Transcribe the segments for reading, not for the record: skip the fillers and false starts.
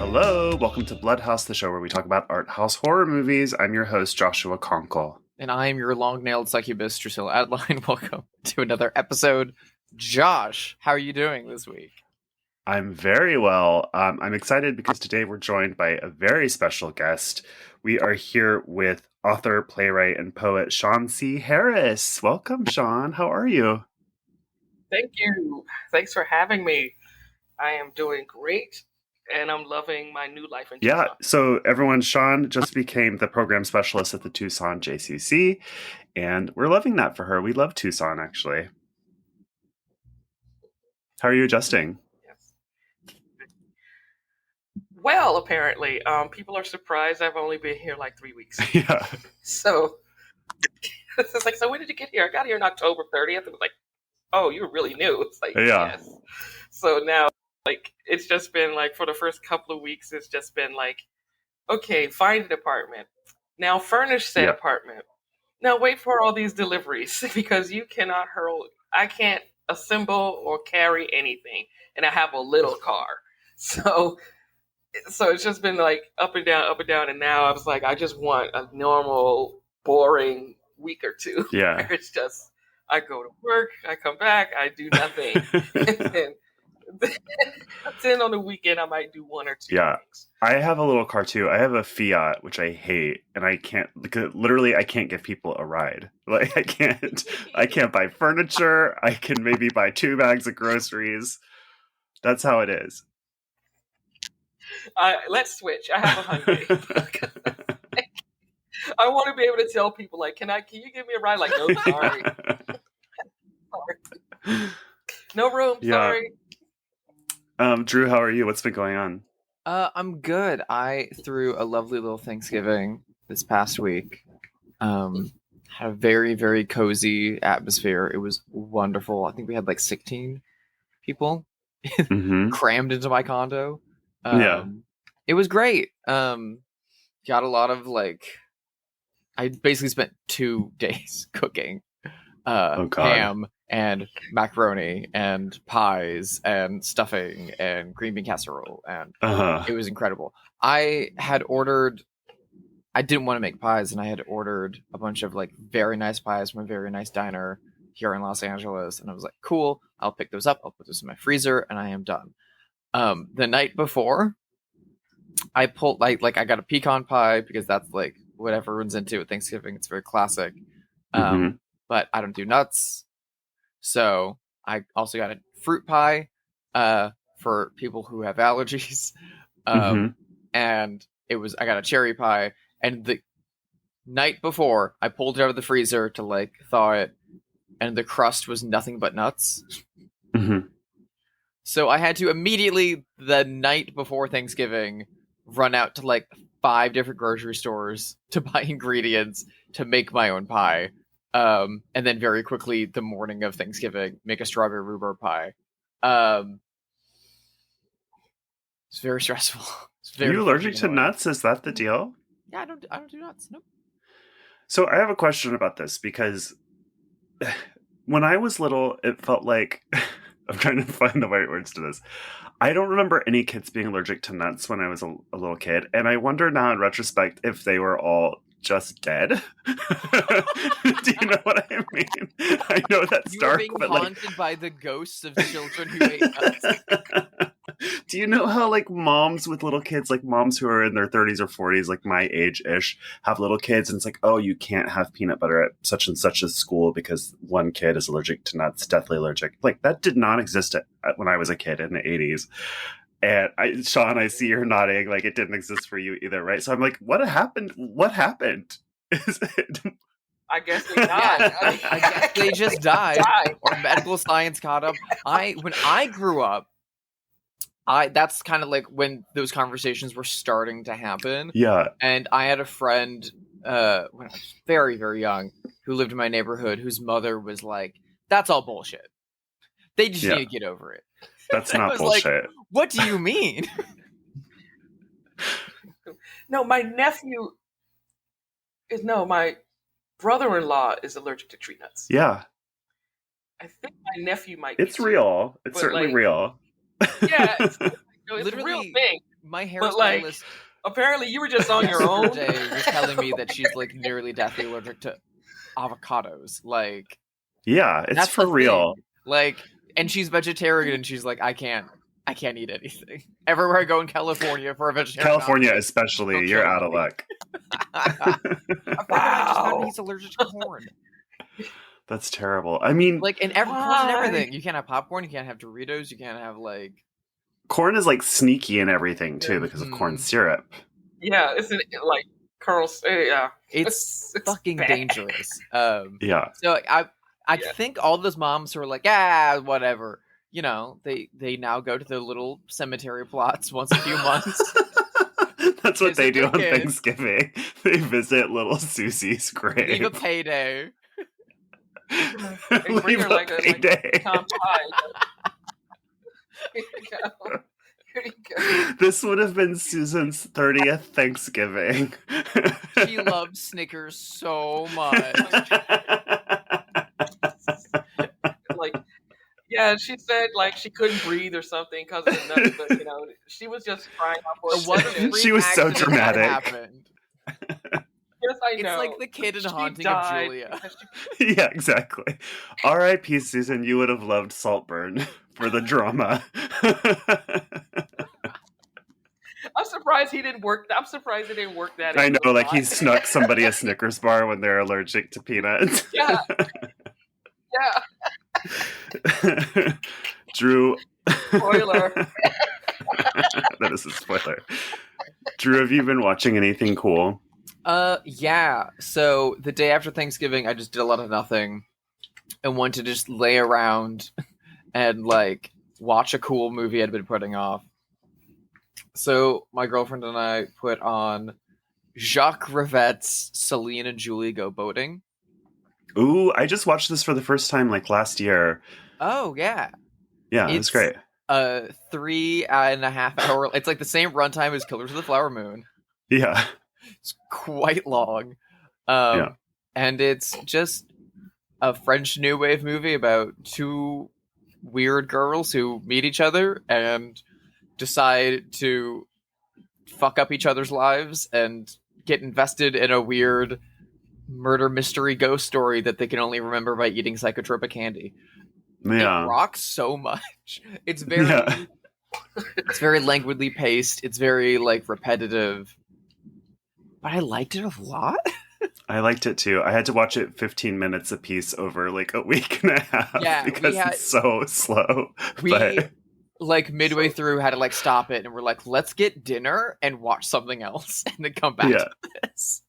Hello, welcome to Bloodhouse, the show where we talk about art house horror movies. I'm your host, Joshua Conkle. And I am your long-nailed succubus, Drusilla Adeline. Welcome to another episode. Josh, how are you doing this week? I'm very well. I'm excited because today we're joined by a very special guest. We are here with author, playwright, and poet Shawn C. Harris. Welcome, Shawn. How are you? Thank you. Thanks for having me. I am doing great, and I'm loving my new life in Tucson. Yeah, so everyone, Shawn just became the program specialist at the Tucson JCC, and we're loving that for her. We love Tucson, actually. How are you adjusting? Yes. Well, apparently, people are surprised I've only been here like 3 weeks. Yeah. So it's like, so when did you get here? I got here on October 30th. It was like, oh, you're really new. It's like, Yeah. yes. So now, like, it's just been like, for the first couple of weeks, it's just been like, okay, find an apartment. Now furnish said apartment. Now wait for all these deliveries because you cannot I can't assemble or carry anything. And I have a little car. So it's just been like up and down, up and down. And now I was like, I just want a normal, boring week or two. Yeah. Where it's just, I go to work, I come back, I do nothing. And then on the weekend, I might do one or two things. I have a little car too. I have a Fiat, which I hate, and I can't, literally, I can't give people a ride. Like, I can't buy furniture. I can maybe buy 2 bags of groceries. That's how it is. Let's switch. I have a Hyundai. I want to be able to tell people, like, can you give me a ride? Like, no, sorry. Sorry. No room, sorry. Drew, how are you? What's been going on? I'm good. I threw a lovely little Thanksgiving this past week. Had a very, very cozy atmosphere. It was wonderful. I think we had like 16 people crammed into my condo. It was great. Got a lot of I basically spent 2 days cooking ham and macaroni and pies and stuffing and green bean casserole, and it was incredible. I didn't want to make pies, and I had ordered a bunch of very nice pies from a very nice diner here in Los Angeles, and I was like, cool, I'll pick those up, I'll put those in my freezer, and I am done. The night before, I pulled I got a pecan pie because that's what everyone's into at Thanksgiving. It's very classic. But I don't do nuts. So I also got a fruit pie for people who have allergies. And I got a cherry pie. And the night before, I pulled it out of the freezer to thaw it. And the crust was nothing but nuts. So I had to immediately, the night before Thanksgiving, run out to 5 different grocery stores to buy ingredients to make my own pie. And then very quickly, the morning of Thanksgiving, make a strawberry rhubarb pie. It's very stressful. Are you allergic to nuts? Is that the deal? Yeah, I don't do nuts. Nope. So I have a question about this because when I was little, it felt like I'm trying to find the right words to this. I don't remember any kids being allergic to nuts when I was a little kid, and I wonder now in retrospect if they were all just dead. Do you know what I mean? I know that's dark, being but haunted by the ghosts of children who ate nuts. Do you know how moms with little kids, moms who are in their 30s or 40s, my age-ish, have little kids, and it's oh, you can't have peanut butter at such and such a school because one kid is allergic to nuts, deathly allergic. That did not exist when I was a kid in the 80s. And Shawn, I see you're nodding it didn't exist for you either, right? So I'm what happened? What happened? Is it... I guess they died. I guess they just died. Or medical science caught up. When I grew up, that's kind of when those conversations were starting to happen. Yeah. And I had a friend when I was very, very young who lived in my neighborhood whose mother was that's all bullshit. They just need to get over it. That's not bullshit. What do you mean? No, my brother-in-law is allergic to tree nuts. Yeah. I think my nephew might be. It's real. It's certainly real. Yeah, it's a real thing. My But like, hairstylist apparently you were just on your own. yesterday was telling me that she's like nearly deathly allergic to avocados. Like, Yeah, it's that's for the real. thing. Like, and she's vegetarian, and she's like, I can't eat anything. Everywhere I go in California for a vegetarian California, option, especially, they'll you're kill out of me. luck. A friend of mine just found Wow. he's allergic to corn. That's terrible. I mean, Like, corn's in Why? everything. You can't have popcorn. You can't have Doritos. You can't have like. corn is like sneaky and everything too because of corn Mhm. syrup. Yeah, it's like curls. Yeah, It's it's fucking bad. dangerous. Yeah. So I Yeah. think all those moms who are like, whatever. You know, they now go to the little cemetery plots once a few months. That's what they Visit do their on kids. Thanksgiving. They visit little Susie's grave. Leave a payday. And bring Leave her a like a payday. pecan pie. Here you go. Here you go. This would have been Susan's 30th Thanksgiving. She loves Snickers so much. Like, yeah, she said like she couldn't breathe or something because of the nuts, but she was just crying out for What a attention. freak She was so accident that dramatic. happened. Yes, I know. It's like the kid in She Haunting of died Julia. because she- Yeah, exactly. R.I.P. Susan, you would have loved Saltburn for the drama. I'm surprised he didn't work. I'm surprised it didn't work that. I in know, real like he life. snuck somebody a Snickers bar when they're allergic to peanuts. Yeah, yeah. Drew. Spoiler. That is a spoiler. Drew, have you been watching anything cool? Yeah. So the day after Thanksgiving, I just did a lot of nothing and wanted to just lay around and like watch a cool movie I'd been putting off. So my girlfriend and I put on Jacques Rivette's Celine and Julie Go Boating. Ooh, I just watched this for the first time like last year. Oh yeah. Yeah, it was great. 3.5 hour. It's like the same runtime as Killers of the Flower Moon. Yeah. It's quite long. Yeah. And it's just a French New Wave movie about two weird girls who meet each other and decide to fuck up each other's lives and get invested in a weird murder mystery ghost story that they can only remember by eating psychotropic candy. Yeah. It rocks so much. It's very Yeah. it's very languidly paced. It's very like repetitive. But I liked it a lot. I liked it too. I had to watch it 15 minutes a piece over like a week and a half Yeah, because it's so slow. We But like midway through had to like stop it and we're like, let's get dinner and watch something else and then come back Yeah. to this.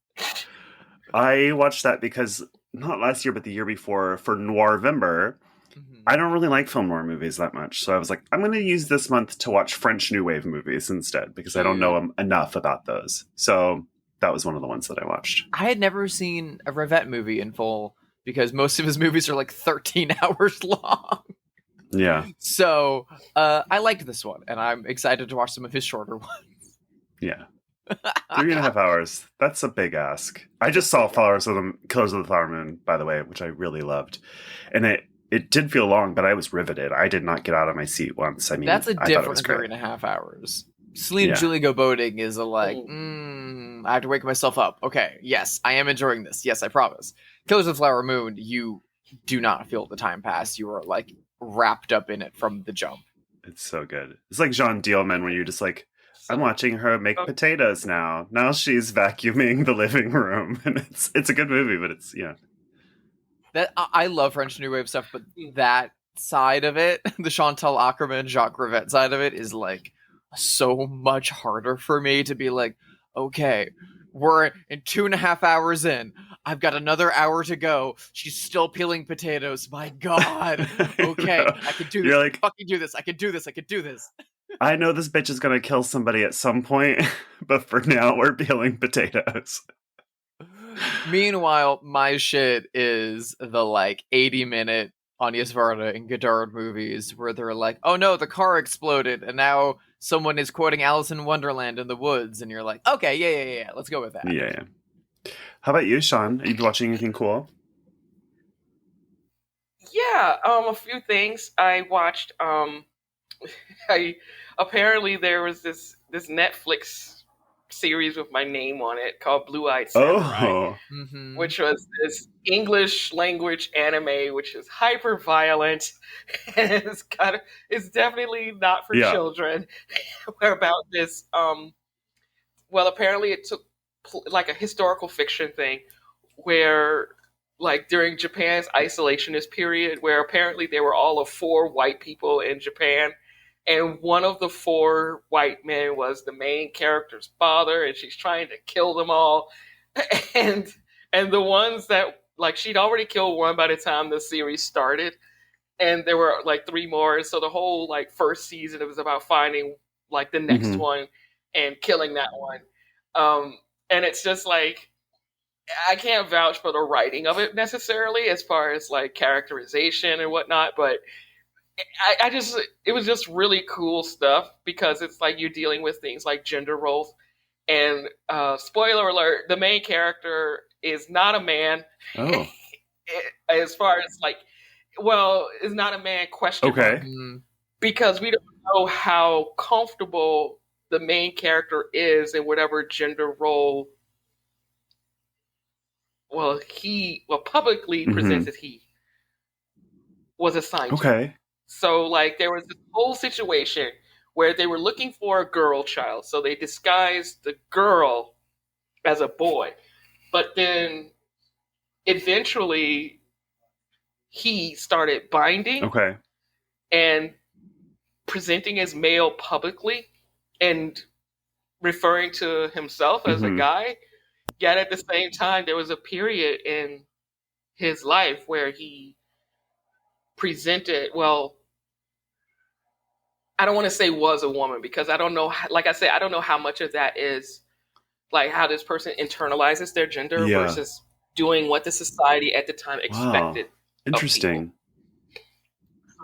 I watched that because not last year but the year before for Noirvember. Mhm. I don't really like film noir movies that much. So I was like, I'm going to use this month to watch French New Wave movies instead because I don't know enough about those. So that was one of the ones that I watched. I had never seen a Rivette movie in full because most of his movies are like 13 hours long. Yeah. So I liked this one and I'm excited to watch some of his shorter ones. Yeah. 3.5 hours. That's a big ask. I just saw Killers of the Flower Moon, by the way, which I really loved. And it did feel long, but I was riveted. I did not get out of my seat once. I mean, That's a I thought it different was great. 3.5 hours. Celine and Yeah. Julie Go Boating is a like, Ooh. I have to wake myself up. Okay, yes, I am enjoying this. Yes, I promise. Killers of the Flower Moon, you do not feel the time pass. You are like wrapped up in it from the jump. It's so good. It's like Jean Dielman when you're just like, I'm watching her make potatoes now. Now she's vacuuming the living room. And it's a good movie, but it's, yeah. That I love French New Wave stuff, but that side of it, the Chantal Akerman, Jacques Rivette side of it, is like so much harder for me to be like, okay, we're in 2.5 hours in. I've got another hour to go. She's still peeling potatoes. My God. Okay, I can do this. You're I like, can fucking do this. I can do this. I can do this. I know this bitch is going to kill somebody at some point, but for now we're peeling potatoes. Meanwhile, my shit is the like 80-minute Agnes Varda and Godard movies where they're like, oh no, the car exploded and now someone is quoting Alice in Wonderland in the woods and you're like, okay, yeah, let's go with that. Yeah. How about you, Sean? Are you watching anything cool? Yeah, a few things. I watched apparently there was this Netflix series with my name on it called Blue Eyed Samurai, Oh. which was this English language anime, which is hyper violent and it's definitely not for Yeah. children. We're about this. Well, apparently it took like a historical fiction thing where, like, during Japan's isolationist period, where apparently they were all of 4 white people in Japan, and one of the 4 white men was the main character's father, and she's trying to kill them all, and the ones that, like, she'd already killed one by the time the series started, and there were like 3 more. So the whole like first season, it was about finding like the next one and killing that one. And it's just like, I can't vouch for the writing of it necessarily as far as like characterization and whatnot, but I just, it was just really cool stuff because it's like you're dealing with things like gender roles. And spoiler alert, the main character is not a man. Oh. As far as like, well, is not a man, question mark. Because we don't know how comfortable the main character is in whatever gender role, well, publicly presents as he was assigned to. Okay. So, like, there was this whole situation where they were looking for a girl child. So they disguised the girl as a boy. But then eventually he started binding and presenting as male publicly and referring to himself as a guy. Yet at the same time, there was a period in his life where he presented, well, I don't want to say was a woman because I don't know, like I said, I don't know how much of that is like how this person internalizes their gender versus doing what the society at the time expected. Wow. Interesting.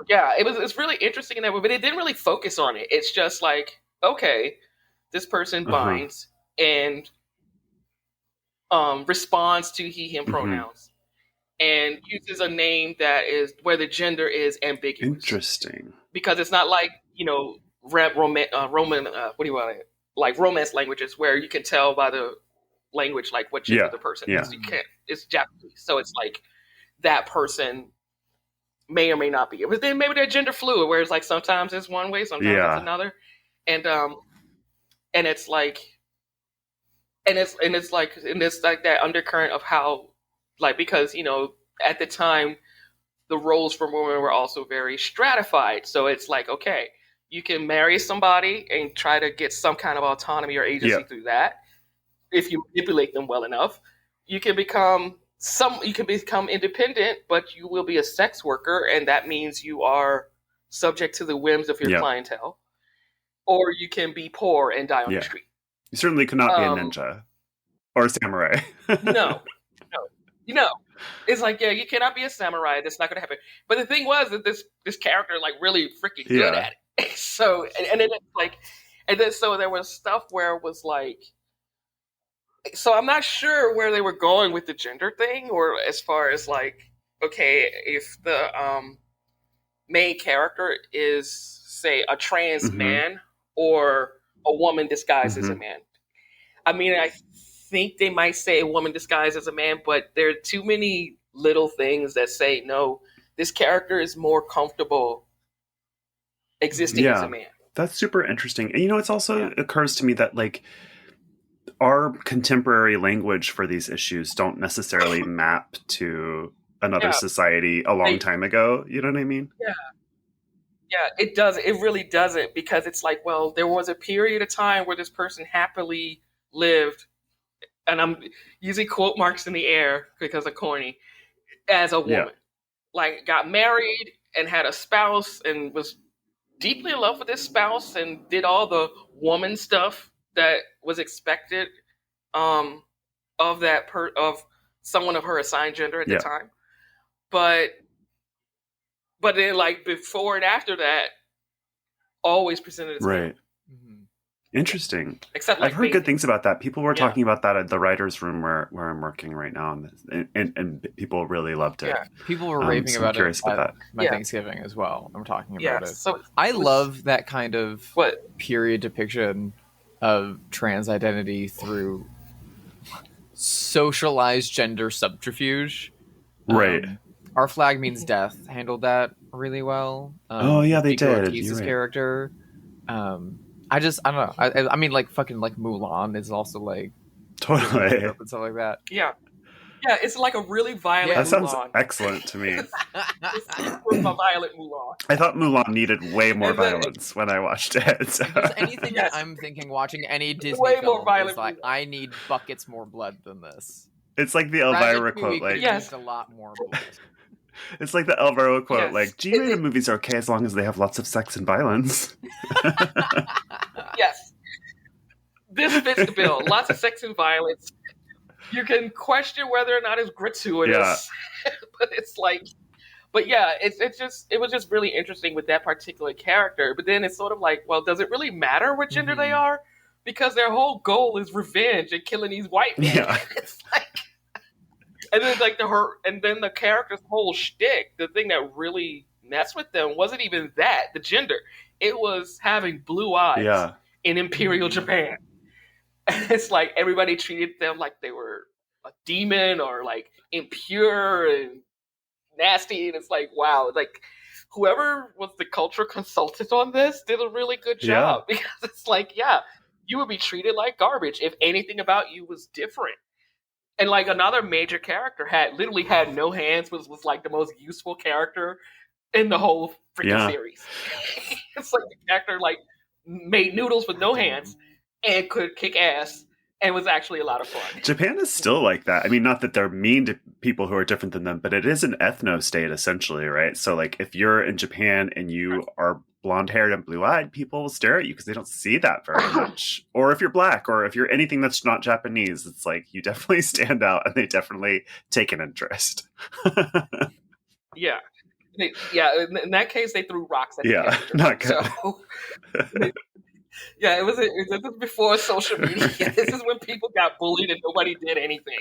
Yeah, it's really interesting in that way, but it didn't really focus on it. It's just like, okay, this person binds and responds to he, him pronouns and uses a name that is where the gender is ambiguous. Interesting. Because it's not like, you know, Roman, what do you want to, like romance languages where you can tell by the language, like what gender the person is. You can't, it's Japanese. So it's like that person may or may not be. But then maybe they're gender fluid, where it's like sometimes it's one way, sometimes it's another. And it's like, and it's like that undercurrent of how, like, because, you know, at the time the roles for women were also very stratified. So it's like, okay, you can marry somebody and try to get some kind of autonomy or agency through that. If you manipulate them well enough, you can become independent, but you will be a sex worker, and that means you are subject to the whims of your clientele. Or you can be poor and die on the street. You certainly could not be a ninja or a samurai. No. You know, it's like, yeah, you cannot be a samurai. That's not going to happen. But the thing was that this character, like, really freaking good at it. So, and then it's like, and then so there was stuff where it was like, so I'm not sure where they were going with the gender thing, or as far as like, okay, if the main character is, say, a trans man or a woman disguised as a man. I mean, I think they might say a woman disguised as a man, but there are too many little things that say, no, this character is more comfortable existing as a man. That's super interesting. And, you know, it's also occurs to me that, like, our contemporary language for these issues don't necessarily map to another society a long time ago. You know what I mean? Yeah, it does. It really doesn't, because it's like, well, there was a period of time where this person happily lived, and I'm using quote marks in the air because of corny, as a woman. Like, got married and had a spouse and was deeply in love with this spouse and did all the woman stuff that was expected of that of someone of her assigned gender at the time. But then, like, before and after that, always presented as right. Interesting. Except I've like heard good things about that. People were Yeah. talking about that at the writers' room where I'm working right now, and people really loved it. Yeah. People were So raving I'm about curious it about at that. my Yeah. Thanksgiving as well. I'm talking Yeah. about it. So I it was- love that kind of What? period depiction of trans identity through socialized gender subterfuge. Right. Our Flag Means Death handled that really well. Oh, yeah, they Vico did. Ortiz's You're right. character. I don't know. I mean, like fucking like Mulan is also like Totally. and stuff like that. Yeah. Yeah, it's like a really violent That sounds Mulan. excellent to me. It's super violent Mulan. I thought Mulan needed way more And then- violence when I watched it. So. If there's anything Yes. that I'm thinking watching any Disney Way more film violent is like, Mulan. I need buckets more blood than this. It's like the Elvira Ratatouille quote, could like Yes. use a lot more blood. it's like the Elvira quote, Yes. like G-rated movies are okay as long as they have lots of sex and violence. Yes. This fits the bill. Lots of sex and violence. You can question whether or not it's gratuitous. Yeah. But it's like, but yeah, it was just really interesting with that particular character. But then it's sort of like, well, does it really matter what gender they Mhm. are? Because their whole goal is revenge and killing these white men. Yeah. It's like, and then like the character's whole shtick, the thing that really messed with them wasn't even that, the gender. It was having blue eyes Yeah. in Imperial Japan. And it's like everybody treated them like they were a demon or like impure and nasty. And it's like, wow, like whoever was the cultural consultant on this did a really good job. Because it's like, yeah, you would be treated like garbage if anything about you was different. And like another major character literally had no hands, was like the most useful character in the whole freaking series. It's like the character like made noodles with no hands and could kick ass and was actually a lot of fun. Japan is still like that. I mean, not that they're mean to people who are different than them, but it is an ethno state essentially, right? So like if you're in Japan and you are blonde haired and blue eyed, people will stare at you because they don't see that very much. Or if you're black, or if you're anything that's not Japanese, it's like you definitely stand out and they definitely take an interest. Yeah. In that case, they threw rocks at the character. Not good. So, yeah, it was before social media. This is when people got bullied and nobody did anything.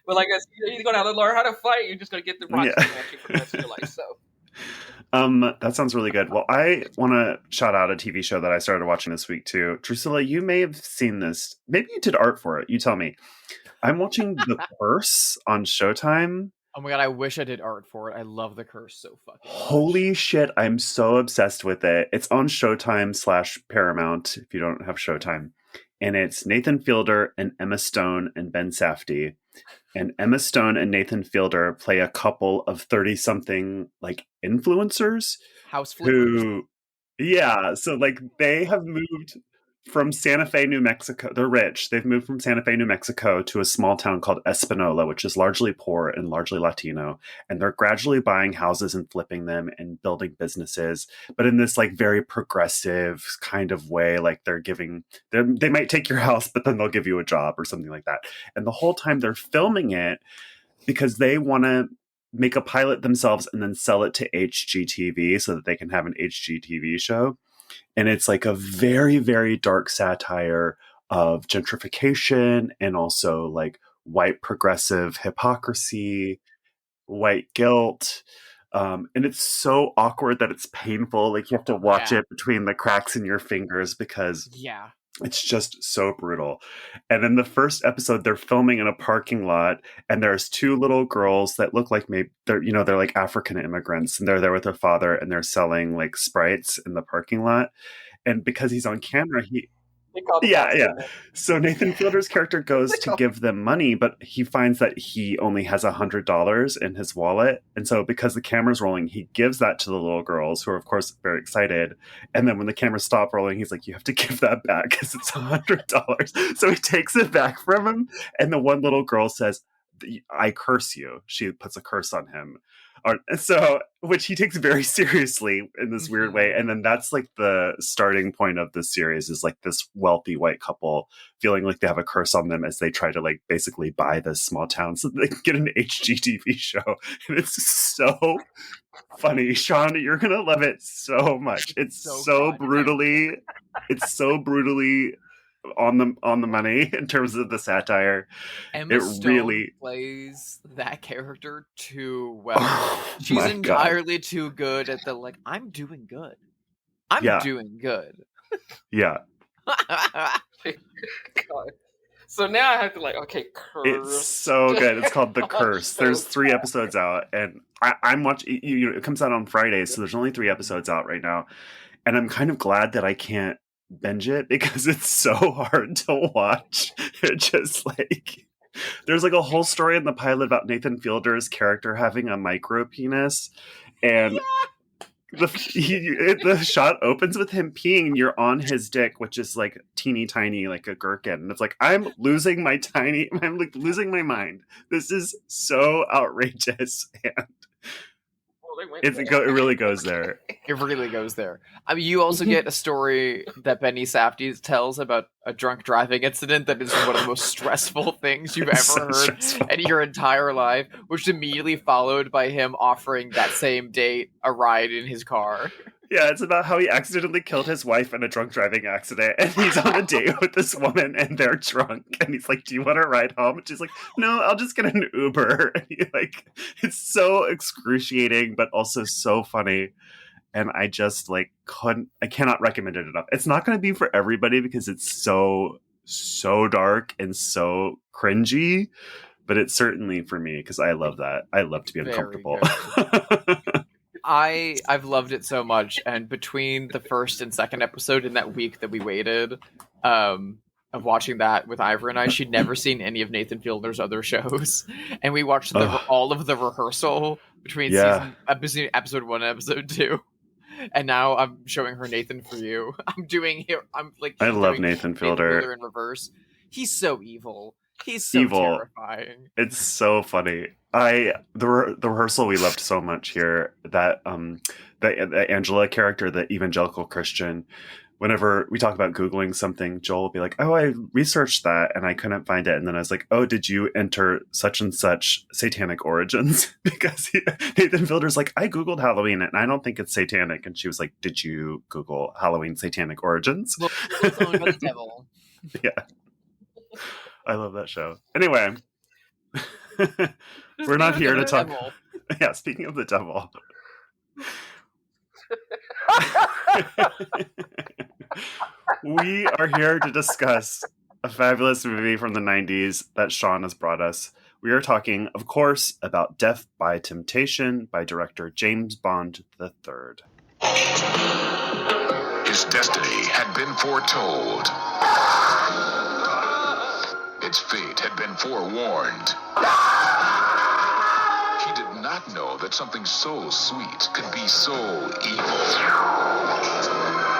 But like I said, you're going to learn how to fight. You're just going to get the rocks thrown at you for the rest of your life. So. That sounds really good. Well, I want to shout out a TV show that I started watching this week too. Drusilla, you may have seen this. Maybe you did art for it. You tell me. I'm watching The Curse on Showtime. Oh my god, I wish I did art for it. I love The Curse so fucking much. Holy shit, I'm so obsessed with it. It's on Showtime / Paramount if you don't have Showtime. And it's Nathan Fielder and Emma Stone and Ben Safdie. And Emma Stone and Nathan Fielder play a couple of 30-something like influencers House flippers. So like they have moved from Santa Fe, New Mexico. They're rich. They've moved from Santa Fe, New Mexico to a small town called Espanola, which is largely poor and largely Latino. And they're gradually buying houses and flipping them and building businesses, but in this like very progressive kind of way. Like they might take your house, but then they'll give you a job or something like that. And the whole time they're filming it because they want to make a pilot themselves and then sell it to HGTV so that they can have an HGTV show. And it's like a very, very dark satire of gentrification and also like white progressive hypocrisy, white guilt. And it's so awkward that it's painful. Like you have to watch it between the cracks in your fingers because it's just so brutal. And in the first episode, they're filming in a parking lot, and there's two little girls that look like maybe they're like African immigrants, and they're there with their father, and they're selling like Sprites in the parking lot. And because he's on camera, so Nathan Fielder's character goes to give them money, but he finds that he only has $100 in his wallet. And so because the camera's rolling, he gives that to the little girls, who are, of course, very excited. And then when the camera stops rolling, he's like, you have to give that back because it's $100. So he takes it back from him. And the one little girl says, I curse you. She puts a curse on him. So, which he takes very seriously in this weird way. And then that's like the starting point of this series is like this wealthy white couple feeling like they have a curse on them as they try to like basically buy this small town so they can get an HGTV show. And it's so funny. Shawn, you're going to love it so much. It's so brutally on the money in terms of the satire. Emma Stone plays that character too well. She's entirely too good at the like, I'm doing good. I'm doing good. Yeah. God. So now I have to like, okay, curse. It's so good. It's called The Curse. There's 3 episodes out, and I'm watching. It comes out on Friday, so there's only 3 episodes out right now, and I'm kind of glad that I can't binge it because it's so hard to watch. It just like there's like a whole story in the pilot about Nathan Fielder's character having a micro penis, and the shot opens with him peeing and you're on his dick, which is like teeny tiny like a gherkin, and it's like I'm losing my mind. This is so outrageous. And it really goes there. It really goes there. I mean, you also get a story that Benny Safdie tells about a drunk driving incident that is one of the most stressful things you've ever heard in your entire life, which is immediately followed by him offering that same date a ride in his car. Yeah, it's about how he accidentally killed his wife in a drunk driving accident, and he's on a date with this woman, and they're drunk, and he's like, "Do you want to ride home?" And she's like, "No, I'll just get an Uber." And he like, it's so excruciating, but also so funny, and I just like I cannot recommend it enough. It's not going to be for everybody because it's so dark and so cringy, but it's certainly for me because I love that. I love to be uncomfortable. I've loved it so much, and between the first and second episode in that week that we waited of watching that with Ivor and I, she'd never seen any of Nathan Fielder's other shows, and we watched all of the rehearsal between episode 1 and episode 2, and now I'm showing her Nathan For You. I love Nathan Fielder in reverse. He's so evil. He's so terrifying. It's so funny. The rehearsal we loved so much here that the Angela character, the evangelical Christian, whenever we talk about Googling something, Joel will be like, "Oh, I researched that and I couldn't find it." And then I was like, "Oh, did you enter such and such satanic origins?" Because Nathan Fielder's like, "I Googled Halloween and I don't think it's satanic." And she was like, "Did you Google Halloween satanic origins?" Well, it's only about the devil. Yeah. I love that show. Anyway, we're not here to talk. Yeah, speaking of the devil. We are here to discuss a fabulous movie from the 90s that Shawn has brought us. We are talking, of course, about Death by Temptation by director James Bond III. His destiny had been foretold. Its fate had been forewarned. He did not know that something so sweet could be so evil.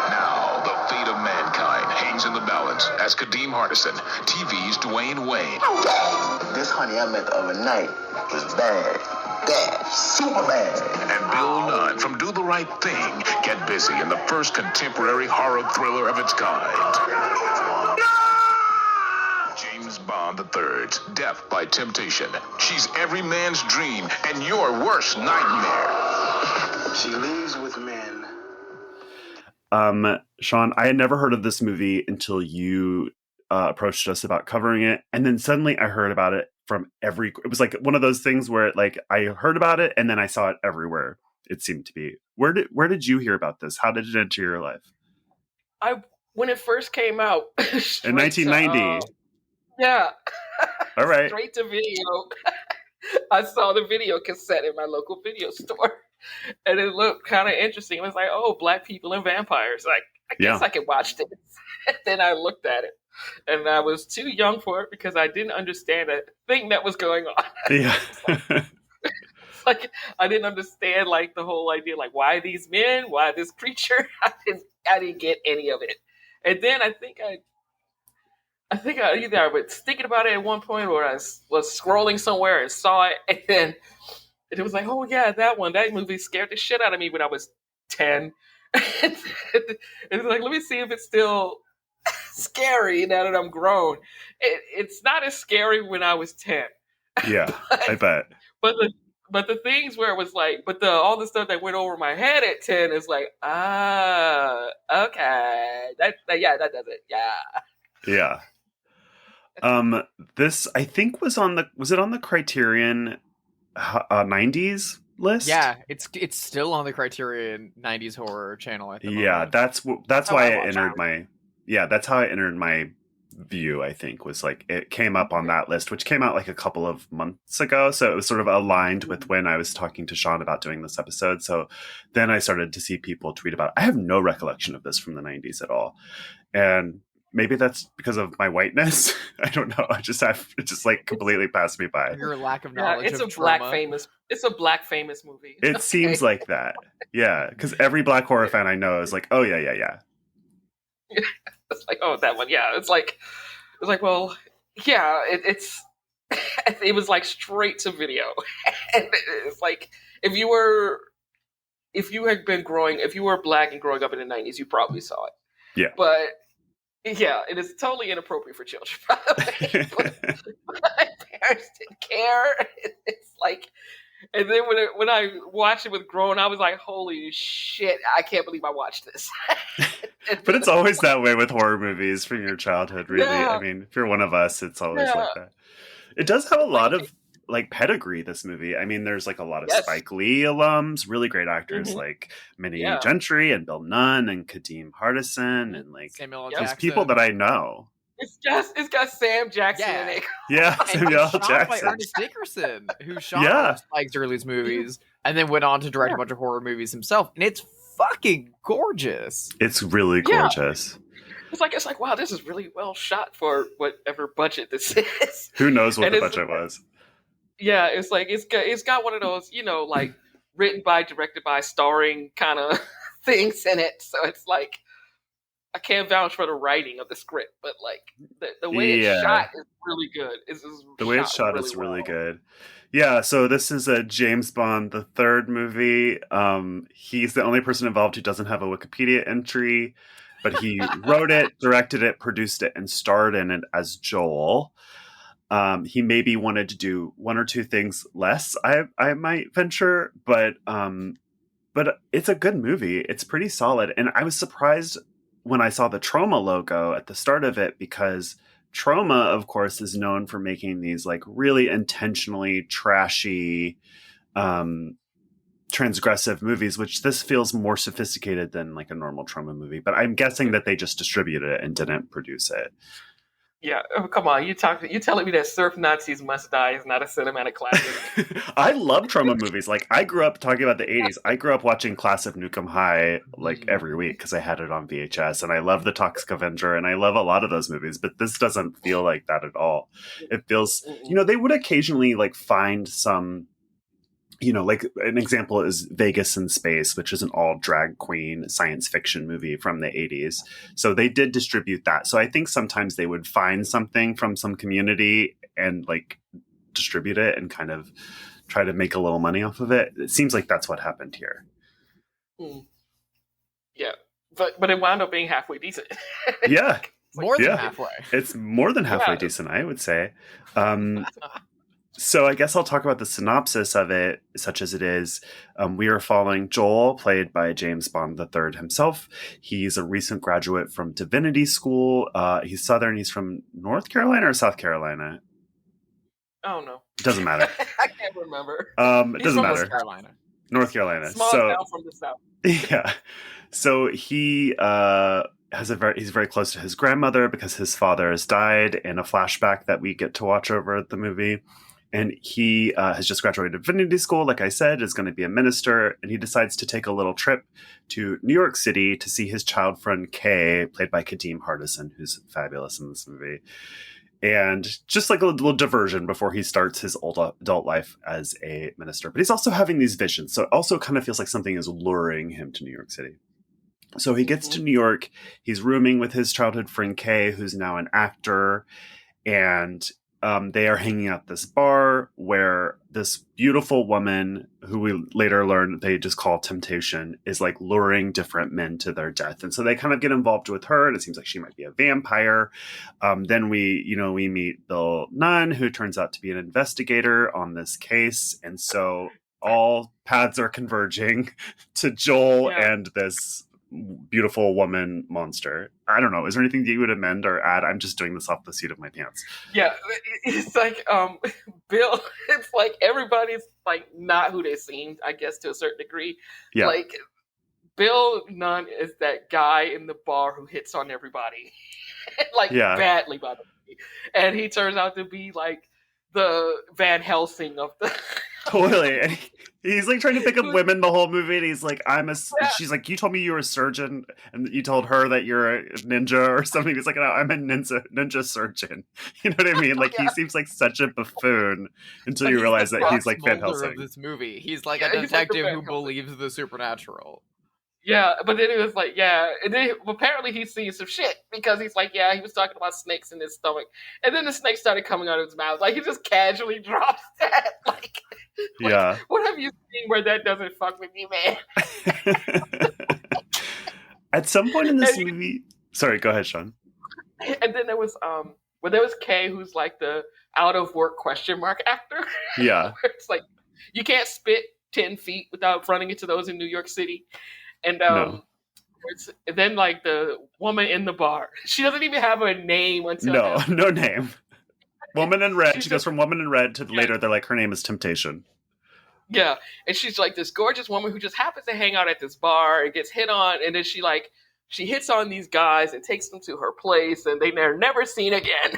Now, the fate of mankind hangs in the balance as Kadeem Hardison, TV's Dwayne Wayne. This honey I met the other night was bad. Bad. Super bad. And Bill Nunn from Do the Right Thing get busy in the first contemporary horror thriller of its kind. James Bond III's Death by Temptation. She's every man's dream and your worst nightmare. She leaves with men. Shawn, I had never heard of this movie until you approached us about covering it, and then suddenly I heard about it from it was like one of those things where like I heard about it and then I saw it everywhere. It seemed to be. Where did you hear about this? How did it enter your life? When it first came out in 1990. Yeah. All right. Straight to video. I saw the video cassette in my local video store, and it looked kind of interesting. It was like, oh, black people and vampires. Like, I guess I could watch this. And then I looked at it, and I was too young for it because I didn't understand a thing that was going on. Yeah. Like, I didn't understand like the whole idea, like why these men, why this creature. I didn't get any of it. And then I think I was thinking about it at one point, or I was scrolling somewhere and saw it, and then And it was like, oh yeah, that one. That movie scared the shit out of me when I was 10. And it's like, let me see if it's still scary now that I'm grown. It's not as scary when I was 10. Yeah, but, I bet. but the things where it was like, but all the stuff that went over my head at 10 is like, okay, that does it, yeah. Yeah. This I think was it on the Criterion 90s list? Yeah, it's still on the Criterion 90s horror channel at the Yeah, moment. that's Oh, why I it watch entered out. my that's how it entered my view, I think, was like it came up on that list, which came out like a couple of months ago. So it was sort of aligned with when I was talking to Shawn about doing this episode. So then I started to see people tweet about it. I have no recollection of this from the 90s at all. And maybe that's because of my whiteness. I don't know. It just like completely passed me by. Your lack of Yeah, knowledge it's of a black Troma. famous. It's a black famous movie. It seems like that. Yeah. Because every black horror fan I know is like, oh, yeah. It's like, oh, that one. Yeah, it's like, well, yeah, it's. It was like straight to video, and it's like if you were black and growing up in the 90s, you probably saw it. Yeah. But yeah, it is totally inappropriate for children, by the way. But my parents didn't care. It's like, and then when I watched it with grown, I was like, holy shit, I can't believe I watched this. But it's always that way with horror movies from your childhood, really. Yeah. I mean, if you're one of us, it's always like that. It does have a lot of like pedigree, this movie. I mean, there's like a lot of Spike Lee alums, really great actors like Minnie Gentry and Bill Nunn and Kadeem Hardison and like Samuel L. those Jackson. people that I know. It's got Sam Jackson in it. Yeah, Samuel L. Shot by Jackson. Ernest Dickerson, who shot all of Spike's earliest movies and then went on to direct a bunch of horror movies himself. And it's fucking gorgeous. It's really gorgeous. It's like, wow, this is really well shot for whatever budget this is. Who knows what the budget was? Yeah, it's like it's got one of those, like written by, directed by, starring kind of things in it. So it's like I can't vouch for the writing of the script, but like the way it's shot is really good. The way it's shot is really good. Yeah, so this is a James Bond the Third movie. He's the only person involved who doesn't have a Wikipedia entry. But he wrote it, directed it, produced it, and starred in it as Joel. He maybe wanted to do one or two things less, I might venture, but it's a good movie. It's pretty solid. And I was surprised when I saw the Troma logo at the start of it, because Troma, of course, is known for making these like really intentionally trashy, transgressive movies, which this feels more sophisticated than like a normal Troma movie. But I'm guessing that they just distributed it and didn't produce it. Yeah, oh, come on, you telling me that Surf Nazis Must Die is not a cinematic classic? I love Troma movies. Like, I grew up talking about the 80s. I grew up watching Class of Nukem High like every week because I had it on VHS, and I love The Toxic Avenger, and I love a lot of those movies, but this doesn't feel like that at all. It feels, they would occasionally like find some, like an example is Vegas in Space, which is an all drag queen science fiction movie from the 80s. So they did distribute that. So I think sometimes they would find something from some community and like distribute it and kind of try to make a little money off of it. It seems like that's what happened here. Yeah. But it wound up being halfway decent. Yeah. More than halfway. It's more than halfway decent, I would say. So I guess I'll talk about the synopsis of it, such as it is. We are following Joel, played by James Bond III himself. He's a recent graduate from Divinity School. He's Southern. He's from North Carolina or South Carolina? Oh, no. Doesn't matter. I can't remember. It doesn't matter. North Carolina. North Carolina. Small town from the South. Yeah. So he he's very close to his grandmother because his father has died in a flashback that we get to watch over at the movie. And he has just graduated Divinity School, like I said, is going to be a minister. And he decides to take a little trip to New York City to see his child friend Kay, played by Kadeem Hardison, who's fabulous in this movie. And just like a little diversion before he starts his adult life as a minister. But he's also having these visions. So it also kind of feels like something is luring him to New York City. So he gets to New York. He's rooming with his childhood friend Kay, who's now an actor. And they are hanging out this bar where this beautiful woman, who we later learn they just call Temptation, is like luring different men to their death. And so they kind of get involved with her, and it seems like she might be a vampire. Then we meet Bill Nunn, who turns out to be an investigator on this case. And so all paths are converging to Joel and this beautiful woman monster. I don't know. Is there anything that you would amend or add? I'm just doing this off the seat of my pants. Yeah, it's like Bill. It's like everybody's like not who they seem, I guess, to a certain degree. Yeah. Like Bill Nunn is that guy in the bar who hits on everybody, like badly, by the way, and he turns out to be like the Van Helsing of the. Totally. And he's like trying to pick up women the whole movie, and he's like, she's like, you told me you were a surgeon, and you told her that you're a ninja or something. He's like, no, I'm a ninja surgeon. You know what I mean? Like, he seems like such a buffoon until you realize that he's like Van Helsing of this movie. He's like a detective who believes the supernatural. Yeah, but then it was like, and then apparently he's seen some shit, because he's like, he was talking about snakes in his stomach, and then the snake started coming out of his mouth. Like, he just casually drops that. Like, what have you seen where that doesn't fuck with me, man? At some point in this movie, sorry, go ahead, Shawn. And then there was Kay, who's like the out of work question mark actor. Yeah, where it's like you can't spit 10 feet without running into those in New York City. And then like the woman in the bar, she doesn't even have a name until no name. Woman in red. She goes from woman in red to later they're like, her name is Temptation. Yeah, and she's like this gorgeous woman who just happens to hang out at this bar and gets hit on, and then she hits on these guys and takes them to her place, and they're never seen again.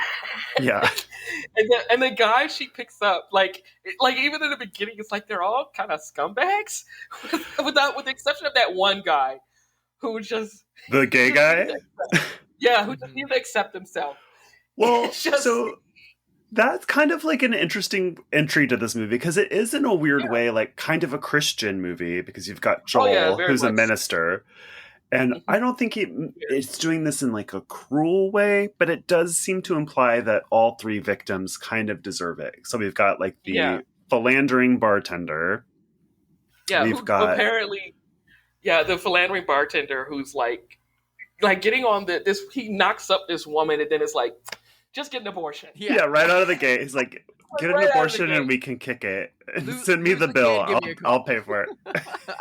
Yeah. and the guy she picks up, like even in the beginning, it's like they're all kind of scumbags, with the exception of that one guy who just the gay guy. Who just needs to accept himself. Well, so that's kind of like an interesting entry to this movie, because it is in a weird way like kind of a Christian movie, because you've got Joel, who's a minister. And I don't think it's doing this in like a cruel way, but it does seem to imply that all three victims kind of deserve it. So we've got like the philandering bartender. Yeah, the philandering bartender who's like getting on he knocks up this woman, and then it's like, just get an abortion. Yeah, right out of the gate. He's like, get an abortion and we can kick it. And send me the bill. I'll pay for it.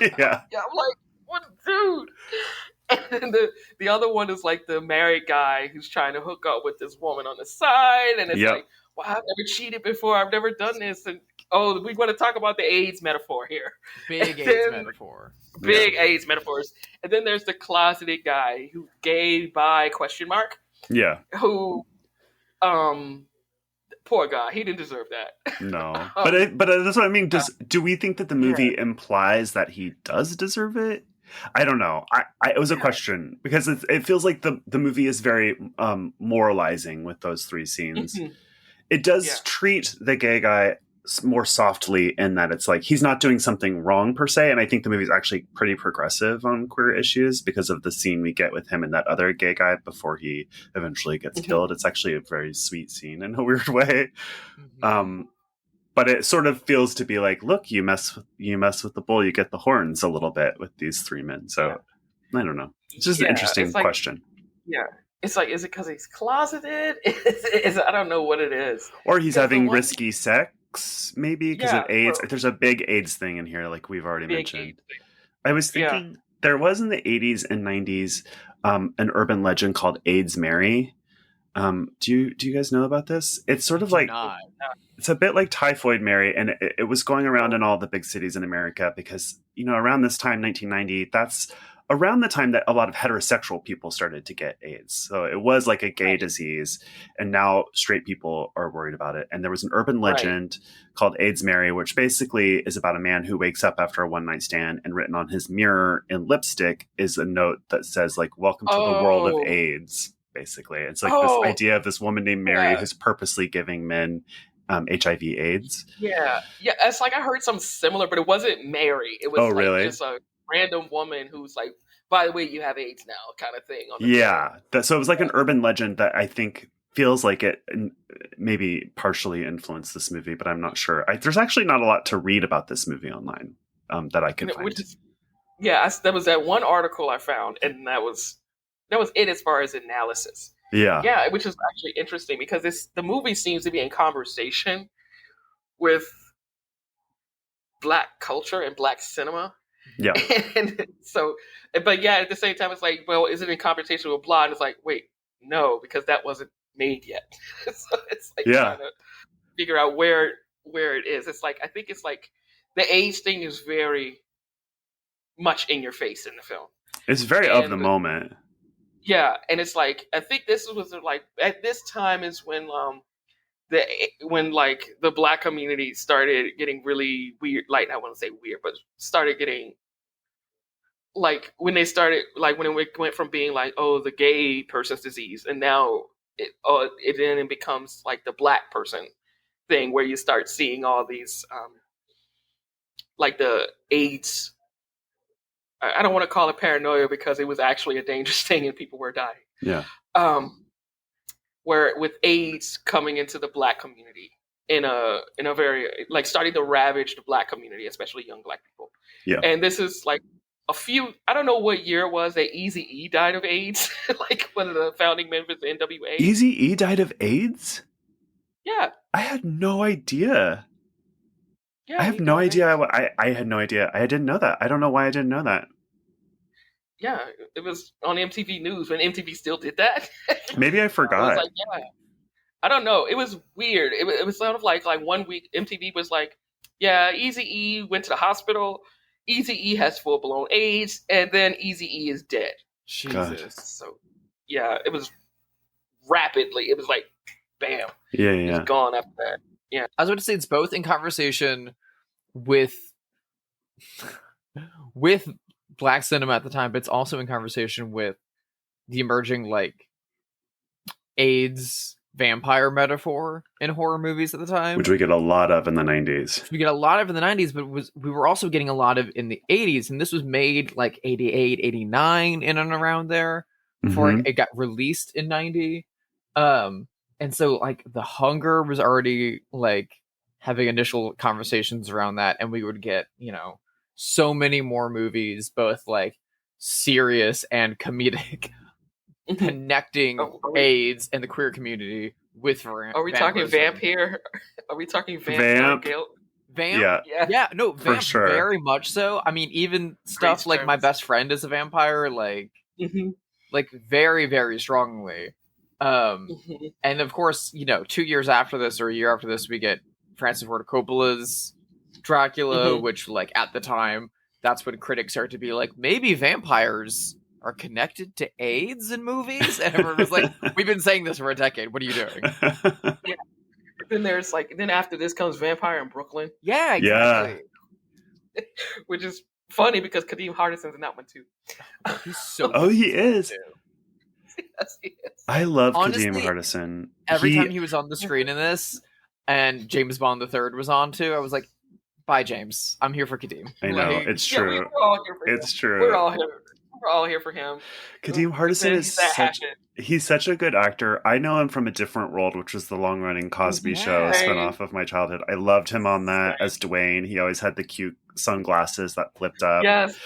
Yeah. Yeah, I'm like, what dude? And the other one is like the married guy who's trying to hook up with this woman on the side, and it's like, wow, I've never cheated before, I've never done this, and we want to talk about the AIDS metaphor here. Big AIDS metaphor. Big AIDS metaphors. And then there's the closeted guy who gay bi question mark. Yeah. Who poor guy, he didn't deserve that. No. But that's what I mean. Do we think that the movie implies that he does deserve it? I don't know. It was a question, because it feels like the movie is very moralizing with those three scenes. Mm-hmm. It does treat the gay guy more softly, in that it's like he's not doing something wrong per se, and I think the movie's actually pretty progressive on queer issues because of the scene we get with him and that other gay guy before he eventually gets killed. It's actually a very sweet scene in a weird way. Mm-hmm. But it sort of feels to be like, look, you mess with the bull, you get the horns a little bit with these three men. So I don't know. It's just an interesting question. Yeah. It's like, is it because he's closeted? I don't know what it is. Or he's having risky sex, maybe, because of AIDS. There's a big AIDS thing in here, like we've already mentioned. I was thinking there was in the 80s and 90s an urban legend called AIDS Mary. Do you guys know about this? It's sort of like it's a bit like Typhoid Mary, and it was going around in all the big cities in America because, around this time, 1990, that's around the time that a lot of heterosexual people started to get AIDS. So it was like a gay disease, and now straight people are worried about it. And there was an urban legend called AIDS Mary, which basically is about a man who wakes up after a one-night stand, and written on his mirror in lipstick is a note that says, like, welcome to the world of AIDS, basically. It's like this idea of this woman named Mary who's purposely giving men HIV AIDS. Yeah. It's like I heard something similar, but it wasn't Mary. It was really? Just a random woman who's like, by the way, you have AIDS now, kind of thing. So it was like an urban legend that I think feels like it maybe partially influenced this movie, but I'm not sure. There's actually not a lot to read about this movie online that I could find. That was that one article I found, and that was it as far as analysis. Yeah, which is actually interesting because the movie seems to be in conversation with Black culture and Black cinema. Yeah, and so, but yeah, at the same time, it's like, well, is it in conversation with blah? And it's like, wait, no, because that wasn't made yet. So it's like trying to figure out where it is. It's like, I think it's like the age thing is very much in your face in the film. It's very of the moment. Yeah, and it's like, I think this was like at this time is when like the Black community started getting really weird. Like, I want to say weird, but started getting like when they started, like when it went from being like, oh, the gay person's disease, and now it then becomes like the Black person thing, where you start seeing all these like the AIDS. I don't want to call it paranoia because it was actually a dangerous thing and people were dying. Yeah. Where with AIDS coming into the Black community in a very, like, starting to ravage the Black community, especially young Black people. Yeah. And this is like I don't know what year it was that Eazy-E died of AIDS, like one of the founding members of NWA. Eazy-E died of AIDS? Yeah. I had no idea. Yeah, I have no idea. I had no idea. I didn't know that. I don't know why I didn't know that. Yeah, it was on MTV News when MTV still did that. Maybe I forgot. I was like, yeah. I don't know. It was weird. It was sort of like 1 week MTV was like, yeah, Eazy-E went to the hospital. Eazy-E has full-blown AIDS, and then Eazy-E is dead. Jesus. God. So, yeah, it was rapidly. It was like, bam. Yeah. He's gone after that. Yeah. I was about to say it's both in conversation with Black cinema at the time, but it's also in conversation with the emerging like AIDS vampire metaphor in horror movies at the time, which we get a lot of in the 90s. We get a lot of in the 90s, but we were also getting a lot of in the 80s, and this was made like 88, 89 in and around there before it got released in 90. And so like The Hunger was already like having initial conversations around that, and we would get, so many more movies, both like serious and comedic, connecting AIDS and the queer community with Are we talking vamp here? Are we talking vamp? Vamp? Yeah, no, vamp, for sure. Very much so. I mean, even stuff like My Best Friend is a Vampire, like very, very strongly. And of course, 2 years after this, or a year after this, we get Francis Ford Coppola's Dracula, which, like, at the time, that's when critics start to be like, maybe vampires are connected to AIDS in movies? And everyone was like, we've been saying this for a decade. What are you doing? Yeah. Then there's then after this comes Vampire in Brooklyn. Yeah, exactly. Yeah. Which is funny because Kadeem Hardison's in that one too. He's so Oh, he is. Yes, he is. I love Honestly, Kadeem Hardison. Every time he was on the screen in this, and James Bond III was on too, I was like, bye, James. I'm here for Kadeem. I know, it's true. We're all here for him. It's true. We're all here for him. Kadeem Hardison he's such a good actor. I know him from a different world, which was the long-running Cosby Show spinoff of my childhood. I loved him on that as Dwayne. He always had the cute sunglasses that flipped up. Yes,